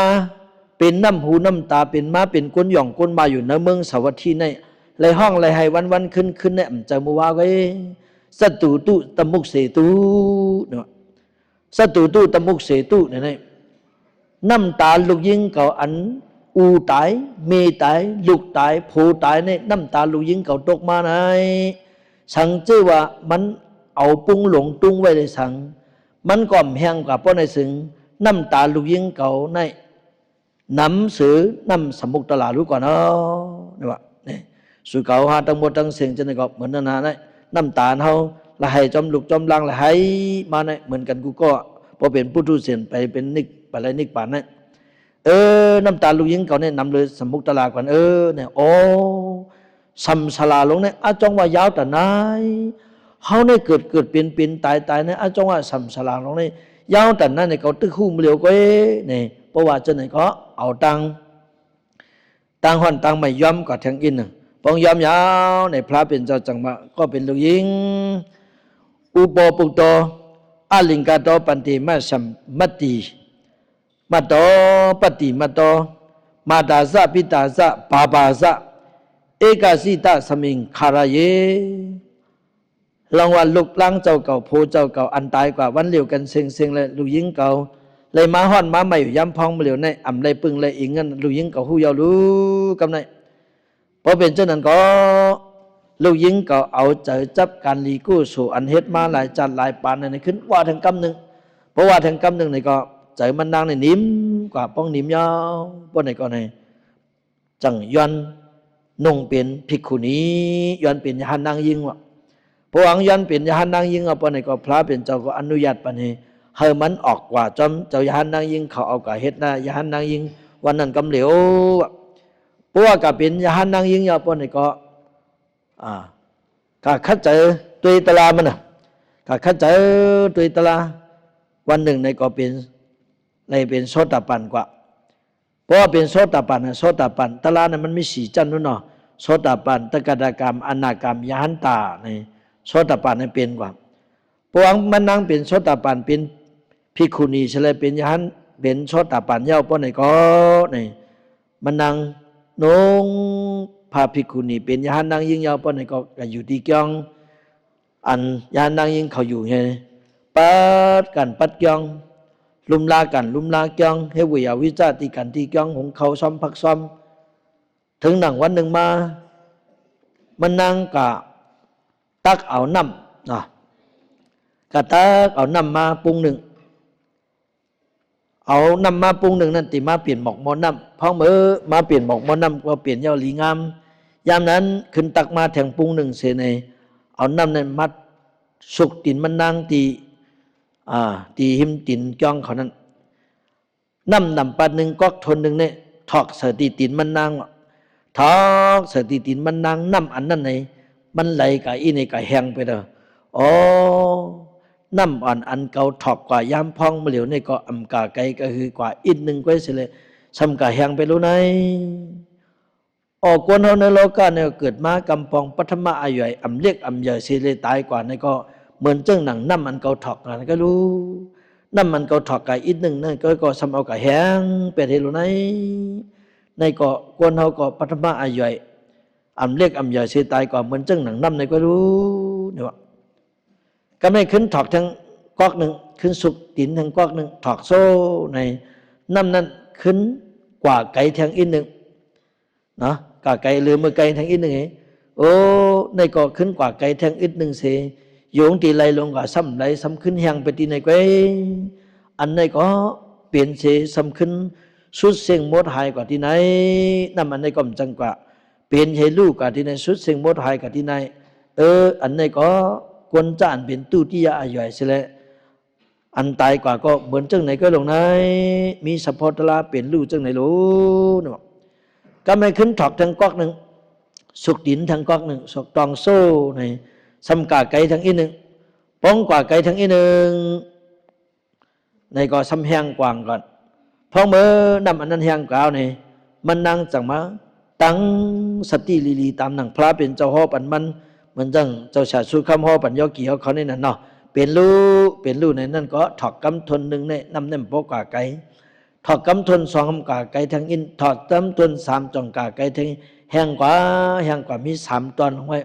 เป็นน้ำหูน้ำตาเป็นมาเป็นก้นหย่องก้นมาอยู่ในเมืองสาวัตถีในเลยห้องเลยให้วันขึ้นเนี่ยจะมัวไว้สัตตุตุตมุกเสตุเนาะสัตตุตุตมุกเสตุเนี่ยน้ำตาลูกยิงเก่าอันอูตายเมตายลูกตายโผตายเนี่ยน้ำตาลูกยิงเก่าตกมาไหนสังชื่อว่ามันเอาปุงหลงตุ้งไว้ในสังมันก่อมแห้งกว่าเพราะในสึงน้ำตาลูกยิงเก่าในน้ำสือน้ำสมุกตลาดรู้ก่อนเนาะนี่ว่านี่สุเก่าหาตั้งหมดตั้งเสียงจะในก็เหมือนนั่นนะนี่น้ำตาเขาละให้จอมลูกจอมลังละให้มาเนี่ยเหมือนกันกูก็พอเป็นผู้ทุเสียนไปเป็นนิกไปอะไรนิกป่านเนี่ยน้ำตาลูกยิงเก่าเนี่ยนำเลยสมุกตลาดก่อนเนี่ยโอ้สัมสลาลงเนี่ยอาจงว่ายาวแต่ไหนเขาเนี่ยเกิดเป็นตายเนี่ยอาจงว่าสัมสลาลงเนี่ยยาวแต่นั้นเนี่ยเขาตึกคู่มือเหลียวก็เนี่ยเพราะว่าเจ้าไหนก็เอาตังห้อนตังไม่ยอมกับทางอินปองยอมยาวในพระเป็นเจ้าจังมาก็เป็นลูกยิงอุปปุตโตอาลิงกาโตปันติมาสัมมัตติมัตโตปฏิมัตโตมาตาสะปิตาสะบาบาสะเอกาสิตาสมิงคารเยรางวัลลูกล้างเจ้าเก่าโพเจ้าเก่าอันตายกว่าวันเหลียวกันเซ็งเลยลูกยิงเก่าเลยมาห้อนมาใหม่ย้ำพองมาเหลียวในเลยปึงเลยอิงกันลูกยิงเก่าหูยาวรู้กำไนพอเป็นเจ้านั้นก็ลูกยิงเก่าเอาเจอจับการลีกู้สู่อันเฮ็ดมาหลายจัดหลายปานในขึ้นว่าทางกำหนึ่งเพราะว่าทางกำหนึ่งในก็เจอมันนางในนิ่มกว่าป้องนิ่มยาวป้องในก็ในจังย้อนนุ่งเป็นภิกขุนีย้อนเป็นยานนางยิงวะพระวังย้อนเป็นยานนางยิงเอาป้องในก็พระเป็นเจ้าก็อนุญาตปานนี้ให้มันออกกว่าจอมเจ้ายานนางยิงเขาเอากะเฮ็ดนะยานนางยิงวันนั้นกำเหลียวเพราะว่ากับเป็นยานนางยิงยาวป้องในก็กะคัดเจอตุยตลามันกะคัดเจอตุยตลาวันหนึ่งในก็เป็นโสตปันกว่าเพราะว่าเป็นโสตปันตลาเนี่ยมันมีสี่จันนู้นเนาะโสตปันตกดากรรมอนาคามยานตาในโสตปันเนี่ยเป็นกว่าพวงมันนั่งเป็นโสตปันเป็นภิกขุนีเฉลยเป็นยานเป็นโสตปันเย้าป้อนในก็นี่มันนั่งนงพาภิกขุนีเป็นยานนางยิงเย้าป้อนในก็อยู่ที่กยองอันยานนางยิงเขาอยู่ไงปัดกันปัดกยองลุมลากันลุมลาเกียงเฮวิยาวิจาติกันที่เกียงหงเขาซ้อมพักซ้อมถึงหนังวันหนึ่งมามันนางกะตักเอาน้ำกะตักเอาน้ำมาปรุงหนึ่งเอาน้ำมาปรุงหนึ่งนั่นติมาเปลี่ยนหมอกมอน้ำพ้องมือมาเปลี่ยนหมอกมอน้ำก็เปลี่ยนเย้าหลีงามยามนั้นขึ้นตักมาแทงปรุงหนึ่งเสนเอาน้ำนั้นมัดสุกตินมันนางตีหิมตินจ้องเขานั้นน้ำปันหนึ่งก๊อกทนหนึ่งเนี่ยถอกเสตีตินมันนางถอกเสตีตินมันนางน้ำอันนั้นไหนมันไหลกับอีในกับแห้งไปเด้ออ๋อน้ำอ่อนอันเก่าถอกกว่ายามพองมาเหลียวในก็อำกาไกก็คือกว่าอีกหนึ่งก็เสียเลยซ้ำกะแห้งไปรู้ไหนออกวนเขาในโลกาเนี่ยเกิดมากำปองปัทมาอายุอำเล็กอำใหญ่เสียเลยตายกว่าในก็เหมือนเจ้าหนังน้ำมันเกาถอกกันก็รู้น้ำมันเกาถอกกันอีกหนึ่งนั่นก็ซ้ำเอากับแห้งเป็นเฮโลในก็กวนเขาก็ปัทมาอายุ อำเล็กอำใหญ่เสียตายกว่าเหมือนจังหนังน้ำในก็รู้เนี่ยว่าก็ไม่ขึ้นถอกทั้งก๊อกหนึ่งขึ้นสุกตินทั้งก๊อกหนึ่งถอกโซ่ในน้ำนั้นขึ้นกว่าไก่ทางอีกหนึ่งเนาะกว่าไก่หรือเมื่อไก่ทางอีกหนึ่งโอ้ในก็ขึ้นกว่าไก่ทางอีกหนึ่งเสียโยงตีไหลลงกว่าซ้ำไหลซ้ำขึ้นแหงไปตีในก็อันในก็เปลี่ยนเสียซ้ำขึ้นสุดเสียงหมดหายกว่าที่ไหนนั่นอันในก็จังกว่าเปลี่ยนให้ลูกกว่าที่ไหนสุดเสียงหมดหายกว่าที่ไหนอันในก็กวนจานเป็นตู้ที่ยาใหญ่เสียแล้วอันตายกว่าก็เหมือนจังไหนก็ลงไหนมีสะโพตลาเปลี่ยนลูกจังไหนรู้เนาะก็ไม่ขึ้นถอกทางก๊อกหนึ่งสุกดินทางก๊อกหนึ่งสุกตองโซ่ในซ้ำกาไก่ทางอีหนึ่งป้องกว่าไก่ทางอีหนึ่งในก็ซ้ำแห้งกว่างก่อนพอเมื่อนำอันนั้นแห้งกล่าวในมันนั่งจังมาตั้งสติลีตามหนังพระเป็นเจ้าห่อปันมันเหมือนจังเจ้าชาติสุขคำห่อปันยอกี่เขาในนั้นเนาะเป็นลูกในนั้นก็ถอกกำทนหนึ่งในนำเน่มโปกว่าไก่ถอกกำทนสองกำกาไก่ทางอินถอกกำทนสามจองกาไก่ทางแห้งกว่ามีสามตอนของไว้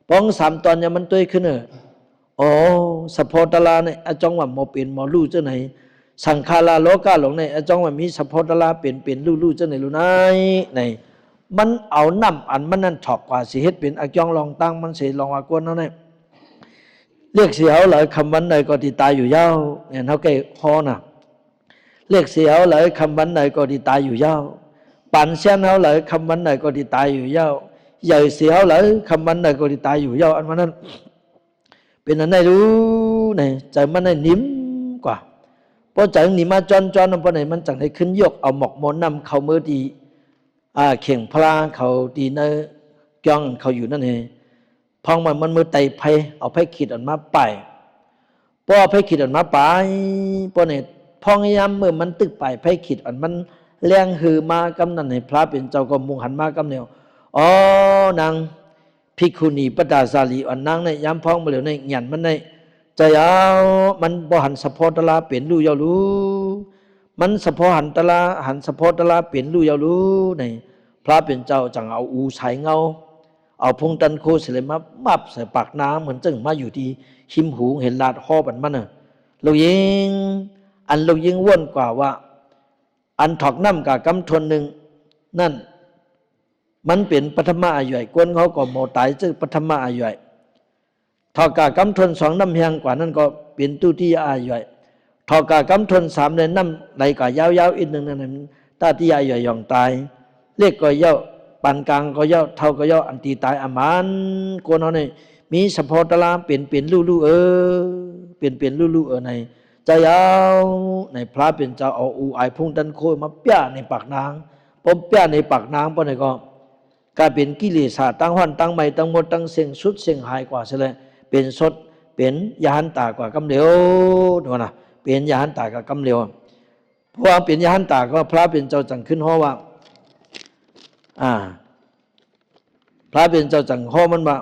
ป้องสามตอนเนี่ยมันตัวขึ้นโอ้สะโพตลาเนี่ยอาจองว่าโมเป็นโมลู่เจ้าไหนสังขาราโลกาหลงในอาจองว่ามีสะโพตลาเป็นลู่เจ้าไหนลู่ไหนในมันเอาน้ำอันมันนั่นถอกกว่าสิเฮ็ดเป็นอาจองลองตั้งมันเสียลองว่ากวนเท่านั้นเรียกเสียวหลายคำวันใดก็ที่ตายอยู่ยาวเนี่ยเท่าแก่พอนะเรียกเสียวหลายคำวันใดก็ที่ตายอยู่ยาวปั่นเสียนเอาหลายคำวันใดก็ที่ตายอยู่ยาวใหญ่เสียวหลายคำวันใดก็ที่ตายอยู่ยาวอันนั้นเป็นอันไหนรู้เนี่ยใจมันได้นิ่มกว่าเพราะใจนี่มาจอนนั่นเพราะไหนมันจังได้ขึ้นยกเอาหมอกมนนำเขามือดีเข่งพลาเขาดีเนกองเขาอยู่นั่นเองพองมันมือไตไผ่เอาไผ่ขีดออกมาไปพอไผ่ขีดออกมาไปพอเนี่ยพองยามเมื่อมันตึกไปไผ่ขีดออกมันแรงหือมากำนันให้พระเป็นเจ้าก็มุงหันมากำเนียวอ๋อนางภิกขุณีปตาสาลีอ่อนนางในยามพองมาเหลียวในหยันมันในใจเอามันบ่หันสะโพตลาเปลี่ยนลู่ยาวรู้มันสะโพหันตลาหันสะโพตลาเปลี่ยนลู่ยาวรู้ในพระเป็นเจ้าจังเอาอูใช้เงาเอาพงตันโคเสลมามับใส่ปากน้ำเหมือนจึงมาอยู่ที่หิมหูเห็นลาดห่อบันมันเรายิงเรายิงว่นกว่าว่าอันถอกน้ำกับกำทนหนึ่งนั่นมันเป็นปฐมอายุกวนเขาก็โมตายจึงปฐมอายุถอกกับกำทนสองน้ำเฮียงกว่านั่นก็เป็นตุติยอายุถอกกับกำทนสามในน้ำไหลกับยาวๆอีกหนึ่งนั่นตาติยาอายุยองตายเรียกก็ยาวปานกลางก็ย่อเท่าก็ย่ออันตีตายอามานโกนเอาในมีสะโพตลาเปลี่ยนลู่เปลี่ยนลู่ในใจยาวในพระเป็นเจ้าเอาอูไอพุ่งดันโคมาเปียในปากนางพอเปียในปากนางปะเนี่ยก็กลายเป็นกิเลสตั้งหันตั้งใหม่ตั้งหมดตั้งเสียงสุดเสียงหายกว่าเสียเลยเป็นสดเป็นยาหันตากว่ากำเหลวดูนะเป็นยาหันตากว่ากำเหลวเพราะว่าเป็นยาหันตาก็พระเป็นเจ้าจังขึ้นห้อว่าพระเป็นเจ้าจังห้อมันว่า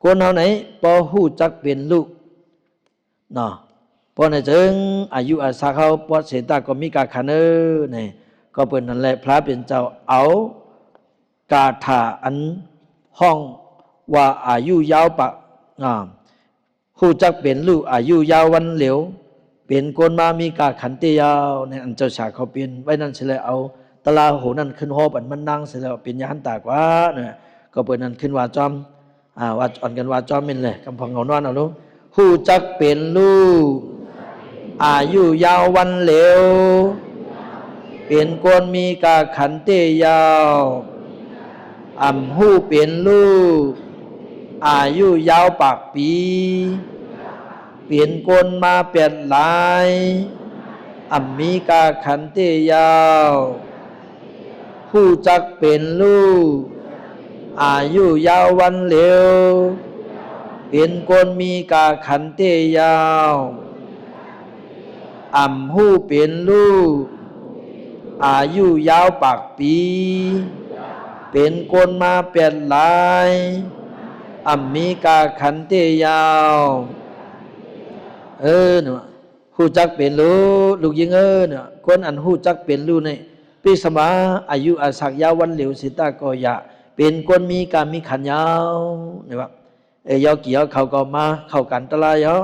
คนเฮาไหนพอหู้จักเป็นลูกเนาะพอในจึงอายุอาสาเขาปอดเสตาก็มีกาขันเนี่ยก็เป็นนั่นแหละพระเป็นเจ้าเอากาถาอันห้องว่าอายุยาวปะหู้จักเป็นลูกอายุยาววันเหลวเป็นคนมามีกาขันเตียาวในอันเจ้าชาเขาเป็นไว้นั่นเสร็จแล้วเอาตลาหูนั่นขึ้นหอบันมันนั่งเสร็จแล้วเป็นยานตากว่าเนี่ยก็เปิดนั่นขึ้นว่าจอมว่าอ่อนกันว่าจอมเป็นเลยกำพังเงานอนเอาลูกหู้จักเป็นลูกอายุยาววันเหลวเป็นคนมีกาขันเตยาวหู้เป็นลูกอายุยาวปากปีเปลี่ยนคนมาเปลี่ยนหลายมีกาขันเตยาวผู้จักเป็นลูกอายุยาววันเหลวเป็นคนมีกาขันเตยาวหู้เป็นลูกอายุยาวปากปีเป็นคนมาเปลี่ยนหลายมีกาขันเตยาวเนี่ยผู้จักเป็นลูกยิงเนี่ยคนอันผู้จักเป็นลูกเนี่ยปีสมาอายุอาศักยาวันเหลวสิตากอยะ เป็นคนมีการมีขันยาวนี่ว่ายาวเกี่ยวเขาก็มาเข้ากันตะลายาว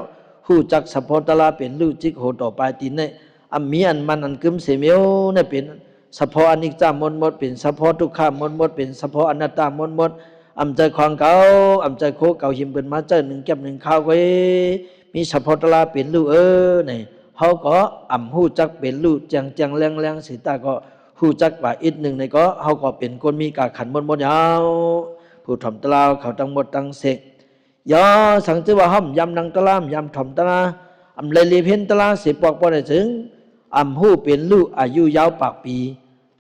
ฮู้จักสะพอตะลาเป็นลูกจิกโหต่อไปตีนเนี่ยอันมีอันมันอันกึมเสมียวเนี่ยเป็นสะพออนิจจามดเป็นสะพอทุกขามดเป็นสะพออนัตตามดอำใจความเก่าอำใจโคเก่าหิมเป็นมาเจอหนึ่งแก็บหนึ่งข้าวไว้มีสะพอตะลาเป็นลูกเนี่ยเขาก็อำฮู้จักเป็นลูกจังแรงสิตาก็ฮู้จักว่าอีกหนึ่งในก็เขาก็เป็นคนมีกาขันมดยาวผู้ถ่อมตะลาเขาตั้งหมดตั้งเสกยอสังจือว่าห้อมยำนังตะลามยำถ่อมตะลาอำเลยลีเพ่นตะลาเสียปอกบ่ได้ถึงอำฮู้เป็นลูกอายุยาวปากปี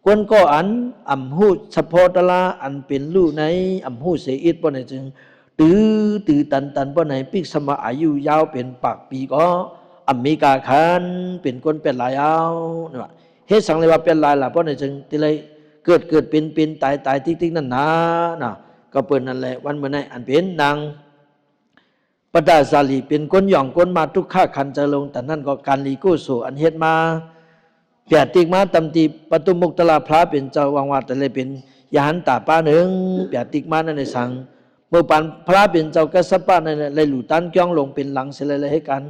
กวนก็อันอำฮู้เฉพาะตะลาอันเป็นลูกในอำฮู้เสียอิดบ่ได้ถึงตื้อตันบ่ไหนปิกสมาอายุยาวเป็นปากปีก็อเมริกาคันเป็นคนเป็นหลายเอานี่ว่าเฮ็ดสังเลยว่าเป็นหลายล่ะบ่ได้จึงติเลยเกิดเป็นตายติ๊กนั่นนะก็เปิ้นนั่นแหละวันมื้อนั้นอันเป็นนางปดาสาลีเป็นคนหย่องคนมาทุกข้าคันจะลงแต่นั่นก็การลีกู้สู่อันเฮ็ดมาเปียติกมาตำตีปตุมุกตลาพระเป็นเจ้าวังวัดแต่เลยเป็นยหันตาป้าหนึ่งเปียติกมานั่นในสังเมื่อปันพระเป็นเจ้ากัสปะนั่นเลยหลู่ตันจ้องลงเป็นหลังเสเลยให้การ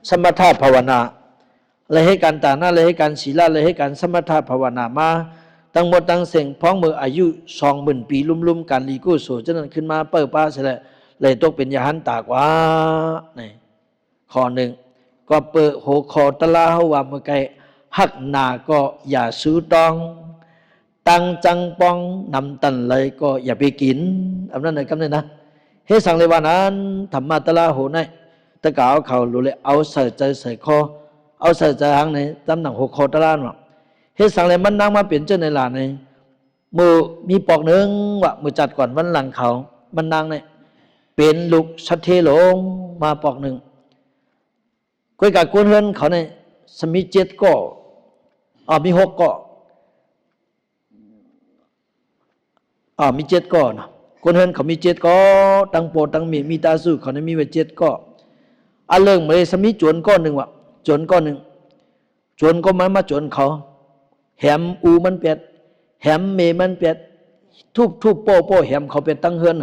สมถะภาวนาเลยให้การตาหน้าเลยให้การศีลเลยให้การสมถะภาวนามาตั้งหมดตั้งเสียงพ้องมืออายุ20,000 ปีลุ่มๆการลีกู้สู่จนนั้นขึ้นมาเปิดป้าเสเลยเลยตกเป็นยหันตากว่านี่ข้อหนึ่งก็เปิดโหคอตะลาเฮาว่าเมื่อไกหักหนาก็อย่าซื้อต้องตังจังปองนำตันเลยก็อย่าไปกินอันนั้นเลยคำนี้นะเฮ็ดสั่งเลยว่านั้นธรรมะตะลาโหในตะกาวเขารู้เลยเอาใส่ใจใส่คอเอาใส่ใจหางในตำหนังโหคอตะลาเนาะเฮ็ดสั่งเลยมันนั่งมาเปลี่ยนเจ้าในหลานในมือมีปอกหนึ่งว่ามือจัดก่อนวันหลังเขามันนั่งในเป็นลูกชัดเทหลงมาปอกหนึ่งก้อยกับกุนเฮินเขาในสมิเจ็ดก็มี6ก็มี7ก็นะกุนเฮินเขามี7ก็ตั้งโปตั้งมีตาสู้เขาในมีไว้7ก็อันเรื่องมาเลยสมิจวนก้อนหนึ่งว่ะจวนก้อนหนึ่งจวนก็มาจวนเขาแหมอูมันเป็ดแหมเมมันเป็ดทุบโป้แหมเขาเป็ดตั้งเฮิน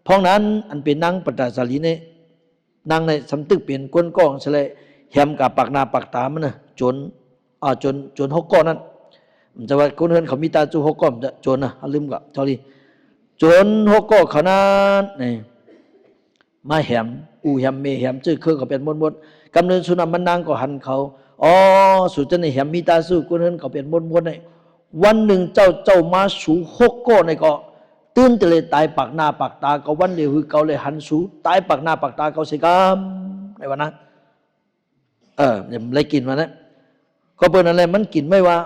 เพราะนั้นอันเป็นนางปตาสาลีเนี่ยนางในสำตึกเปลี่ยนก้นก้องเฉลยแหมกับปากหน้าปากตามันนะจน6ก้อนนั้นมันจะว่าคนเฮินเขามีตาจู6ก้อนจะจนนะลืมกับเท่านี้จน6ก้อนเขานั้นนี่มาแหมอูแหมเมแหมชื่อคือเขาเป็นมดกำเนิดสุนัขมันนางก็หันเขาสุดจะในแหมมีตาสู้คนเฮินเขาเป็นมดในวันหนึ่งเจ้ามาสู่6ก้อนในก็ตื่นจะเลยตายปากหน้าปากตาก็วันเดียวคือเขาเลยหันสูตายปากหน้าปากตาเขาเสียกรรมในวันนั้นเนี่ยเลยกินมานะก็เป็นอะไรมันกินไม่ว่า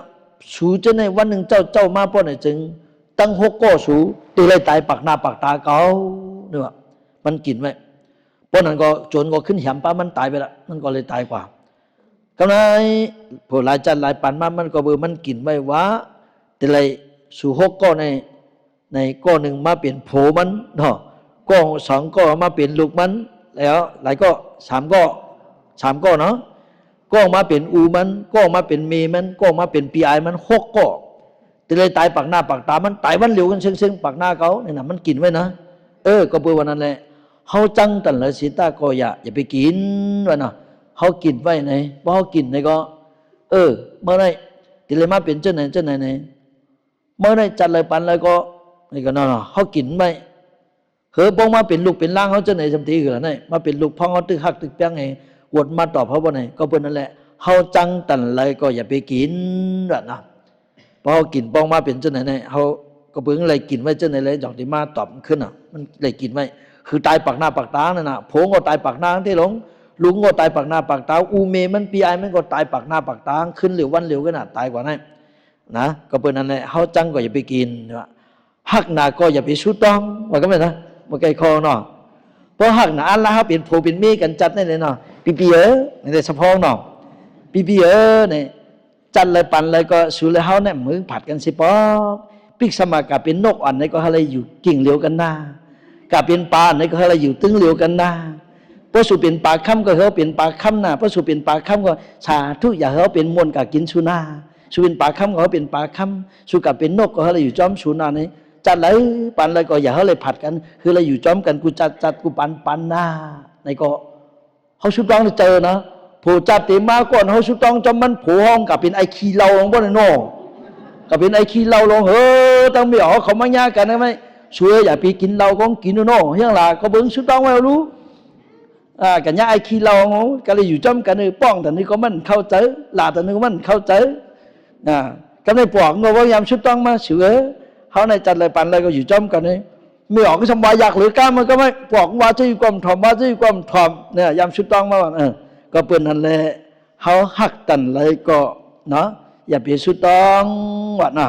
สูจะในวันหนึ่งเจ้ามาป้อนไหนจึงตั้ง6ก้อสูตีเลยตายปากหน้าปากตาเขาเนี่ยมันกินไหมป้อนนั้นก็โจรก็ขึ้นแหมป้ามันตายไปละมันก็เลยตายกว่ากำไรผู้หลายจันหลายปันมามันก็เบอร์มันกินไม่ว่าตีเลยสู6ก้อในก้อหนึ่งมาเปลี่ยนโผมันเนาะก้อ2ก้อมาเปลี่ยนลูกมันแล้วหลายก็3ก้อเนาะก้อมาเปลี่ยนอูมันก้อมาเปลี่ยนเมมันก้อมาเปลี่ยนปีไอมัน6ก้อแต่เลยตายปากหน้าปากตามันตายวันเหลียวกันซึ่งปากหน้าเขาเนี่ยนะมันกินไว้นะก็เพื่อวันนั้นแหละเขาจังตันเลยสิตาก็อย่าไปกินวะเนาะเขากินไว้ไหนเพราะเขากินไหนก็เมื่อไรแต่เลยมาเป็นเจ้าไหนเมื่อไรจัดเลยปันเลยก็นี่ก็นอนเขากินไปปองมาเป็นลูกเป็นล่างเขาจะไหนสมทีคืออะไรมาเป็นลูกพ่อเขาตึกหักตึกแป้งไงวดมาตอบเขาว่าไหนก็เป็นนั่นแหละเขาจังตันเลยก็อย่าไปกินแบบนะเพราะเขากินปองมาเป็นเจ้าไหนเขาก็เพิ่งเลยกินไว้เจ้าไหนเลยจอกที่มาตอบขึ้นมันเลยกินไว้คือตายปากหน้าปากตานั่นน่ะโผงก็ตายปากหน้าที่หลงลุงก็ตายปากหน้าปากตาอูเมมันปีไอมันก็ตายปากหน้าปากตาขึ้นเหลววันเหลวก็น่ะตายกว่านั้นนะก็เป็นนั่นแหละเขาจังก็อย่าไปกินหักหนาก็อย่าไปชุดต้องว่าก็ไม่นะมาไกลคอเนาะเพราะหักหนาอันละเขาเป็นโผเป็นมีกันจัดได้เลยเนาะปีในเฉพาะเนาะปีเนี่ยจัดเลยปั่นเลยก็สูเลยเขาเนี่ยมือผัดกันสิปอกปิกสมากับเป็นนกอ่อนเนี่ยก็อะไรอยู่กิ่งเหลียวกันหน้ากับเป็นปลาเนี่ยก็อะไรอยู่ตึงเหลียวกันหน้าพระสุเป็นปลาค่ำก็เขาเป็นปลาค่ำหน้าพระสุเป็นปลาค่ำก็ชาทุกอย่างเขาเป็นมวลกับกินสุนาสุเป็นปลาค่ำก็เขาเป็นปลาค่ำสุกับเป็นนกก็อะไรอยู่จอมสุนาเนี่ย จัดเลยปันเลยก็อย่าเขาเลยผัดกันคือเราอยู่จอมกันกูจัดกูปันหน้าในก็เขาชุดต้องเจอนะผู้จัดตีมาก่อนเขาชุดต้องจอมมันผู้ห้องกับเป็นไอคีเราลงบ่ได้โน่กับเป็นไอคีเราลงต้องมีอ๋อเขามาญากันนะไหมช่วยอย่าไปกินเราก็กินโน่เฮียงล่ะก็เบิ้งชุดต้องไว้รู้กันญาไอคีเราก็เลยอยู่จอมกันเลยป้องแต่นี่ก็มันเข้าใจหลาแต่นี่ก็มันเข้าใจก็เลยปอกงว่าพยายามชุดต้องมาเฉือเขาในจัดเลยปันเลยก็อยู่จอมกันเลยไม่ออกก็สบายอยากหรือก้ามันก็ไม่ปอกว่าจะอยู่ความถ่อมว่าจะอยู่ความถ่อมเนี่ยยามชุดต้องมาว่าก็เปิ่นนั่นแหละเขาหักตันเลยก็เนาะอย่าไปชุดต้องว่าน่ะ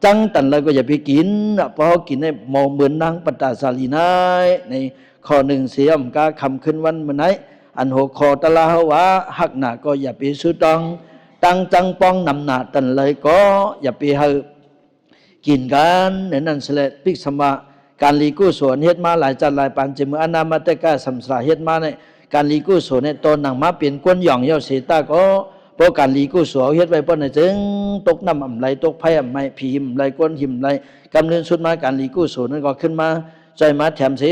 จังตันเลยก็อย่าไปกินเพราะกินในมองเหมือนนางปัตตาสาลีนายในข้อหนึ่งเสียมกาคำขึ้นวันเมื่อไหนอันหัวคอตะลาว่าหักหนาก็อย่าไปชุดต้องตั้งจังป้องนำหนาตันเลยก็อย่าไปให้กินกันในนั้นเสละพิกสมาการลีกู้ส่วนเฮ็ดมาหลายจัดหลายปันจิมืออนามาตะกาสัมสาเฮ็ดมาในการลีกู้ส่วนในตนหนังมาเปลี่ยนกวนหย่องเย้าเสตาก็เพราะการลีกู้ส่วนเฮ็ดไว้เปิ้นในจึงตกน้ำอ่ำไหลตกไผ่อ่ำไหลผีหิมไหลกวนหิมไหลกำเนิดสุดมาการลีกู้ส่วนนั้นก็ขึ้นมาใจมาแถมเส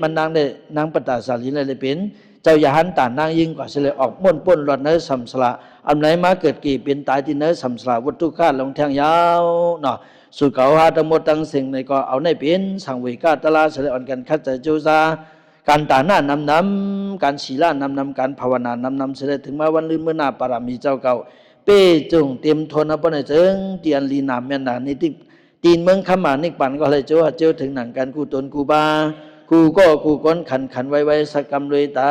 มันนางได้นางปตาสาลีเลยเป็นเจ้าอย่าหันตานางยิ่งกว่าเสลออกม่วนป้นหลอดเนื้อสัมสละอำไหลมาเกิดกี่เป็นตายที่เนื้อสัมสละวัตถุคาดลงแทงยาวเนาะสุเก่าหาทั้งหมดทั้งสิ่งในก็เอาในเป็นสังเวกาตลาเสลอ่อนกันคัดใจจูซาการตาหน้านำการศีลานำการภาวนานำเสลถึงมาวันลืมเมื่อนาปารามีเจ้าเก่าเป้จงเต็มทนเอาไปในเจิงเตียนลีนามแม่นานี่ตีนเมืองขมานิกปันก็เลยเจ้าถึงหนังการกูตนกูบากูก็กูก้นขันไว้สักกรรมเลยตา